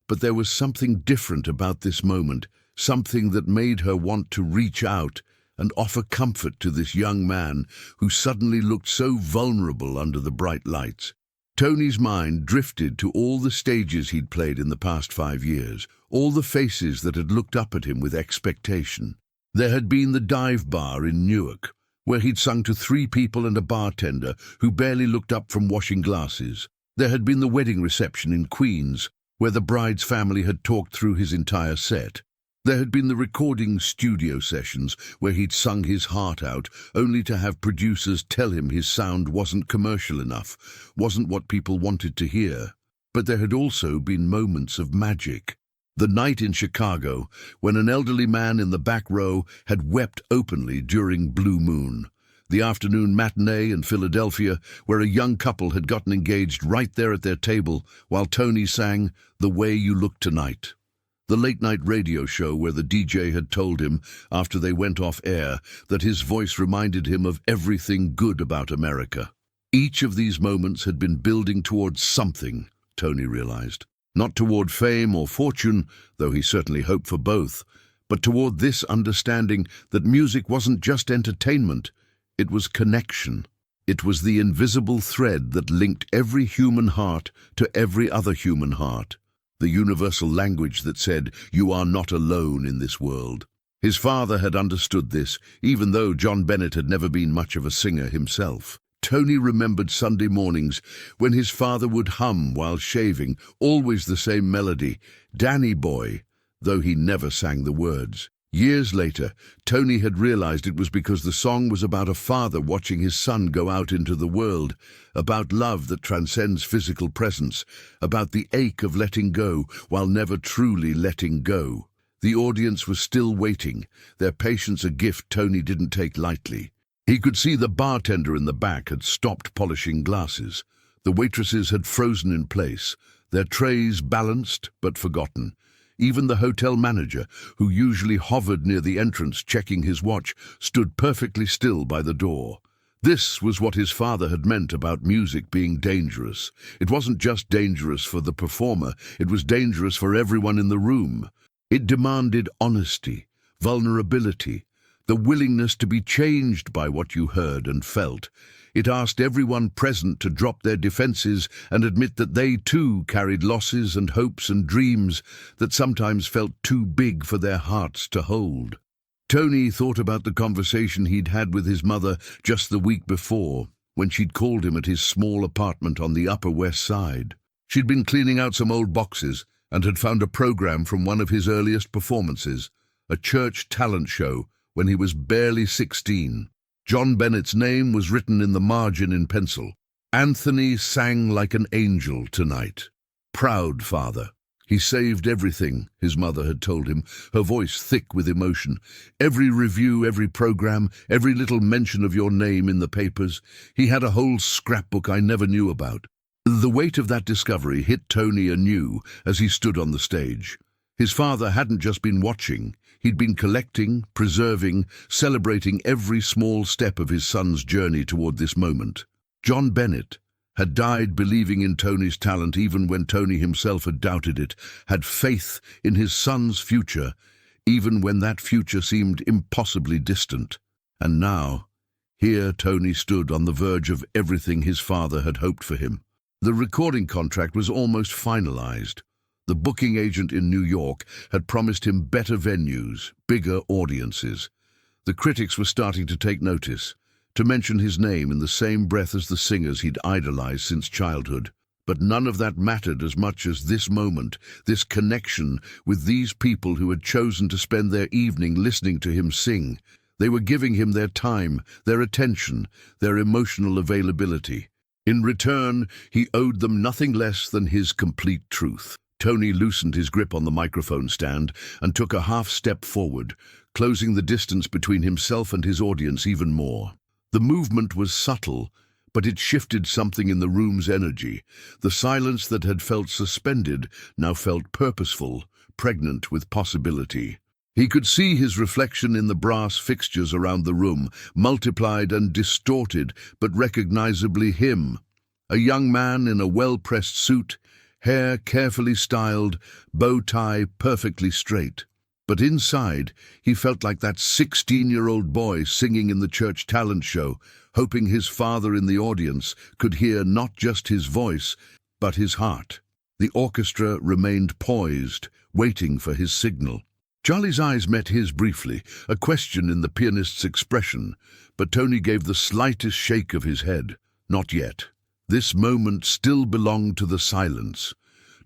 But there was something different about this moment, something that made her want to reach out and offer comfort to this young man who suddenly looked so vulnerable under the bright lights. Tony's mind drifted to all the stages he'd played in the past 5 years, all the faces that had looked up at him with expectation. There had been the dive bar in Newark, where he'd sung to 3 people and a bartender who barely looked up from washing glasses. There had been the wedding reception in Queens, where the bride's family had talked through his entire set. There had been the recording studio sessions where he'd sung his heart out, only to have producers tell him his sound wasn't commercial enough, wasn't what people wanted to hear. But there had also been moments of magic. The night in Chicago, when an elderly man in the back row had wept openly during Blue Moon. The afternoon matinee in Philadelphia, where a young couple had gotten engaged right there at their table, while Tony sang "The Way You Look Tonight." The late-night radio show where the DJ had told him, after they went off air, that his voice reminded him of everything good about America. Each of these moments had been building towards something, Tony realized. Not toward fame or fortune, though he certainly hoped for both, but toward this understanding that music wasn't just entertainment, it was connection. It was the invisible thread that linked every human heart to every other human heart. The universal language that said, "You are not alone in this world." His father had understood this, even though John Bennett had never been much of a singer himself. Tony remembered Sunday mornings when his father would hum while shaving, always the same melody, "Danny Boy," though he never sang the words. Years later, Tony had realized it was because the song was about a father watching his son go out into the world, about love that transcends physical presence, about the ache of letting go while never truly letting go. The audience was still waiting, their patience a gift Tony didn't take lightly. He could see the bartender in the back had stopped polishing glasses. The waitresses had frozen in place, their trays balanced but forgotten. Even the hotel manager, who usually hovered near the entrance checking his watch, stood perfectly still by the door. This was what his father had meant about music being dangerous. It wasn't just dangerous for the performer, it was dangerous for everyone in the room. It demanded honesty, vulnerability, the willingness to be changed by what you heard and felt. It asked everyone present to drop their defenses and admit that they too carried losses and hopes and dreams that sometimes felt too big for their hearts to hold. Tony thought about the conversation he'd had with his mother just the week before, when she'd called him at his small apartment on the Upper West Side. She'd been cleaning out some old boxes and had found a program from one of his earliest performances, a church talent show when he was barely 16. John Bennett's name was written in the margin in pencil. "Anthony sang like an angel tonight. Proud father." He saved everything, his mother had told him, her voice thick with emotion. Every review, every program, every little mention of your name in the papers. He had a whole scrapbook I never knew about. The weight of that discovery hit Tony anew as he stood on the stage. His father hadn't just been watching. He'd been collecting, preserving, celebrating every small step of his son's journey toward this moment. John Bennett had died believing in Tony's talent even when Tony himself had doubted it, had faith in his son's future, even when that future seemed impossibly distant. And now, here Tony stood on the verge of everything his father had hoped for him. The recording contract was almost finalized. The booking agent in New York had promised him better venues, bigger audiences. The critics were starting to take notice, to mention his name in the same breath as the singers he'd idolized since childhood. But none of that mattered as much as this moment, this connection with these people who had chosen to spend their evening listening to him sing. They were giving him their time, their attention, their emotional availability. In return, he owed them nothing less than his complete truth. Tony loosened his grip on the microphone stand and took a half step forward, closing the distance between himself and his audience even more. The movement was subtle, but it shifted something in the room's energy. The silence that had felt suspended now felt purposeful, pregnant with possibility. He could see his reflection in the brass fixtures around the room, multiplied and distorted, but recognizably him. A young man in a well-pressed suit, hair carefully styled, bow tie perfectly straight. But inside, he felt like that 16-year-old boy singing in the church talent show, hoping his father in the audience could hear not just his voice, but his heart. The orchestra remained poised, waiting for his signal. Charlie's eyes met his briefly, a question in the pianist's expression, but Tony gave the slightest shake of his head. Not yet. This moment still belonged to the silence.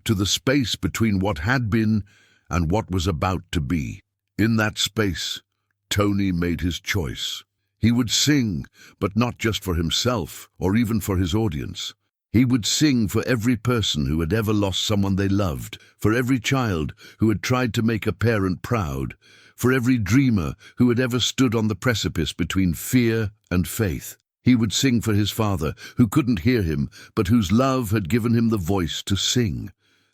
to the space between what had been and what was about to be. In that space, Tony made his choice. He would sing, but not just for himself or even for his audience. He would sing for every person who had ever lost someone they loved, for every child who had tried to make a parent proud, for every dreamer who had ever stood on the precipice between fear and faith. He would sing for his father, who couldn't hear him, but whose love had given him the voice to sing.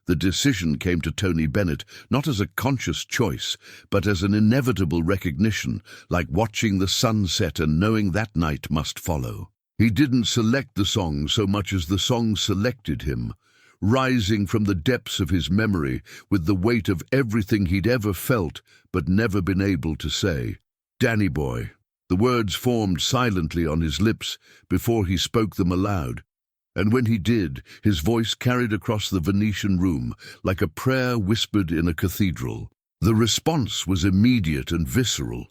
The decision came to Tony Bennett not as a conscious choice, but as an inevitable recognition, like watching the sun set and knowing that night must follow. He didn't select the song so much as the song selected him, rising from the depths of his memory with the weight of everything he'd ever felt but never been able to say. "Danny boy." The words formed silently on his lips before he spoke them aloud. And when he did, his voice carried across the Venetian room like a prayer whispered in a cathedral. The response was immediate and visceral,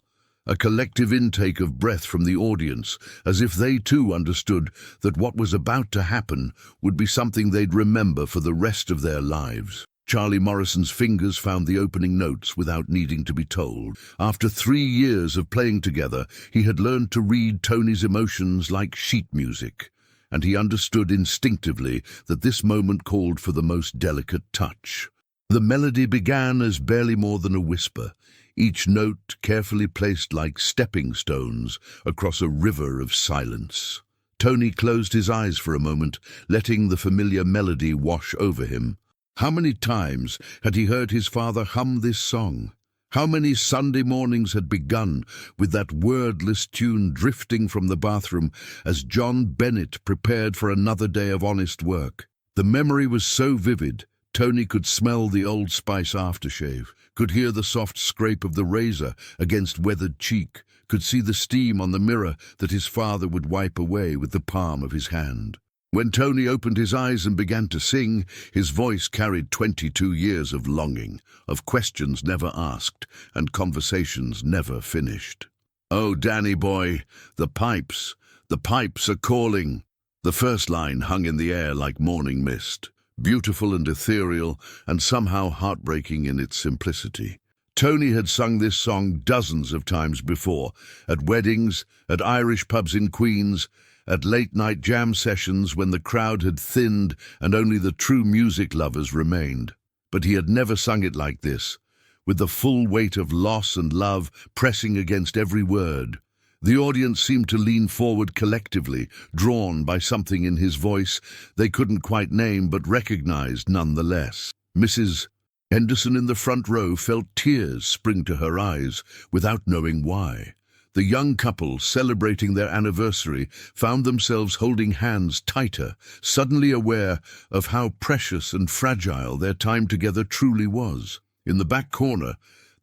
a collective intake of breath from the audience, as if they too understood that what was about to happen would be something they'd remember for the rest of their lives. Charlie Morrison's fingers found the opening notes without needing to be told. After 3 years of playing together, he had learned to read Tony's emotions like sheet music, and he understood instinctively that this moment called for the most delicate touch. The melody began as barely more than a whisper, each note carefully placed like stepping stones across a river of silence. Tony closed his eyes for a moment, letting the familiar melody wash over him. How many times had he heard his father hum this song? How many Sunday mornings had begun with that wordless tune drifting from the bathroom as John Bennett prepared for another day of honest work? The memory was so vivid, Tony could smell the Old Spice aftershave, could hear the soft scrape of the razor against weathered cheek, could see the steam on the mirror that his father would wipe away with the palm of his hand. When Tony opened his eyes and began to sing, his voice carried 22 years of longing, of questions never asked and conversations never finished. "Oh, Danny boy, the pipes are calling." The first line hung in the air like morning mist, beautiful and ethereal and somehow heartbreaking in its simplicity. Tony had sung this song dozens of times before, at weddings, at Irish pubs in Queens, at late-night jam sessions when the crowd had thinned and only the true music lovers remained. But he had never sung it like this, with the full weight of loss and love pressing against every word. The audience seemed to lean forward collectively, drawn by something in his voice they couldn't quite name but recognized nonetheless. Mrs. Henderson in the front row felt tears spring to her eyes without knowing why. The young couple, celebrating their anniversary, found themselves holding hands tighter, suddenly aware of how precious and fragile their time together truly was. In the back corner,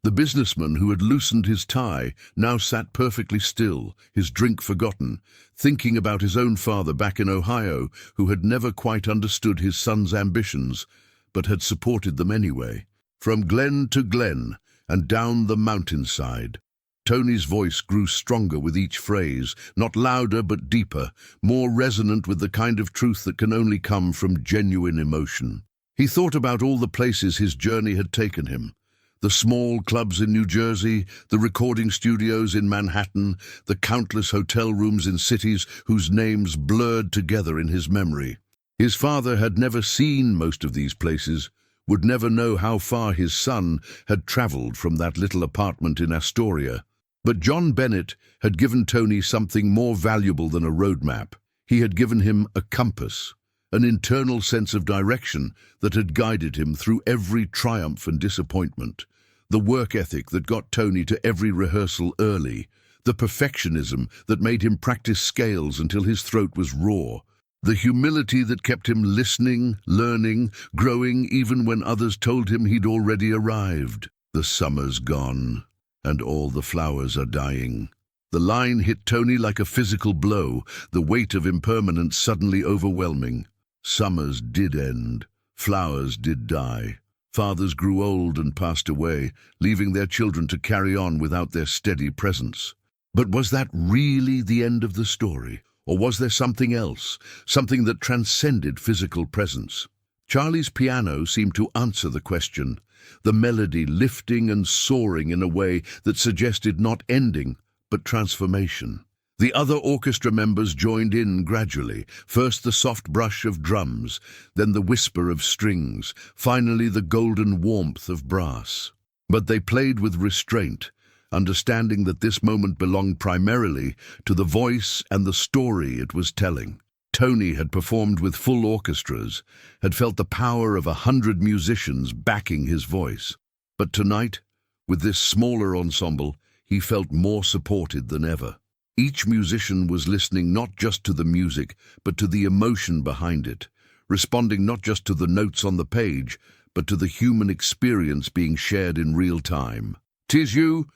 the businessman who had loosened his tie now sat perfectly still, his drink forgotten, thinking about his own father back in Ohio, who had never quite understood his son's ambitions, but had supported them anyway. From glen to glen and down the mountainside, Tony's voice grew stronger with each phrase, not louder but deeper, more resonant with the kind of truth that can only come from genuine emotion. He thought about all the places his journey had taken him. The small clubs in New Jersey, the recording studios in Manhattan, the countless hotel rooms in cities whose names blurred together in his memory. His father had never seen most of these places, would never know how far his son had traveled from that little apartment in Astoria. But John Bennett had given Tony something more valuable than a roadmap. He had given him a compass, an internal sense of direction that had guided him through every triumph and disappointment, the work ethic that got Tony to every rehearsal early, the perfectionism that made him practice scales until his throat was raw, the humility that kept him listening, learning, growing even when others told him he'd already arrived. "The summer's gone, and all the flowers are dying." The line hit Tony like a physical blow, the weight of impermanence suddenly overwhelming. Summers did end, flowers did die. Fathers grew old and passed away, leaving their children to carry on without their steady presence. But was that really the end of the story? Or was there something else, something that transcended physical presence? Charlie's piano seemed to answer the question, the melody lifting and soaring in a way that suggested not ending, but transformation. The other orchestra members joined in gradually, first the soft brush of drums, then the whisper of strings, finally the golden warmth of brass. But they played with restraint, understanding that this moment belonged primarily to the voice and the story it was telling. Tony had performed with full orchestras, had felt the power of 100 musicians backing his voice. But tonight, with this smaller ensemble, he felt more supported than ever. Each musician was listening not just to the music, but to the emotion behind it, responding not just to the notes on the page, but to the human experience being shared in real time. "'Tis you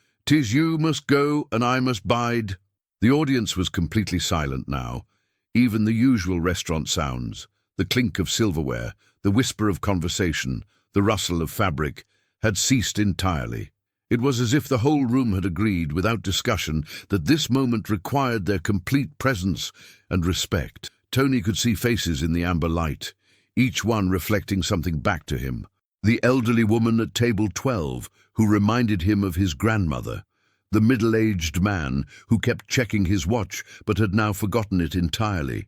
must go, and I must bide." The audience was completely silent now. Even the usual restaurant sounds, the clink of silverware, the whisper of conversation, the rustle of fabric, had ceased entirely. It was as if the whole room had agreed, without discussion, that this moment required their complete presence and respect. Tony could see faces in the amber light, each one reflecting something back to him. The elderly woman at table 12, who reminded him of his grandmother. The middle-aged man, who kept checking his watch but had now forgotten it entirely.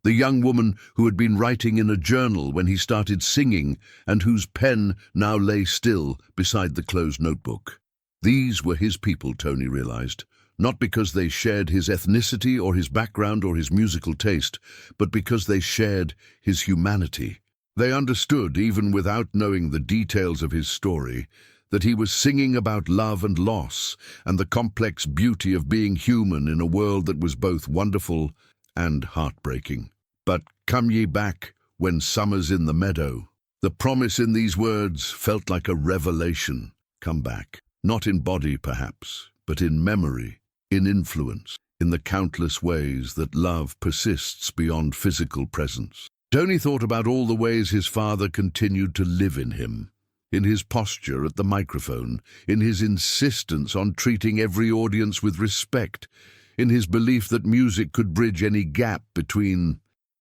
The young woman who had been writing in a journal when he started singing and whose pen now lay still beside the closed notebook. These were his people, Tony realized, not because they shared his ethnicity or his background or his musical taste, but because they shared his humanity. They understood, even without knowing the details of his story, that he was singing about love and loss and the complex beauty of being human in a world that was both wonderful and heartbreaking. "But come ye back when summer's in the meadow." The promise in these words felt like a revelation. Come back, not in body perhaps, but in memory, in influence, in the countless ways that love persists beyond physical presence. Tony thought about all the ways his father continued to live in him. In his posture at the microphone, in his insistence on treating every audience with respect, in his belief that music could bridge any gap between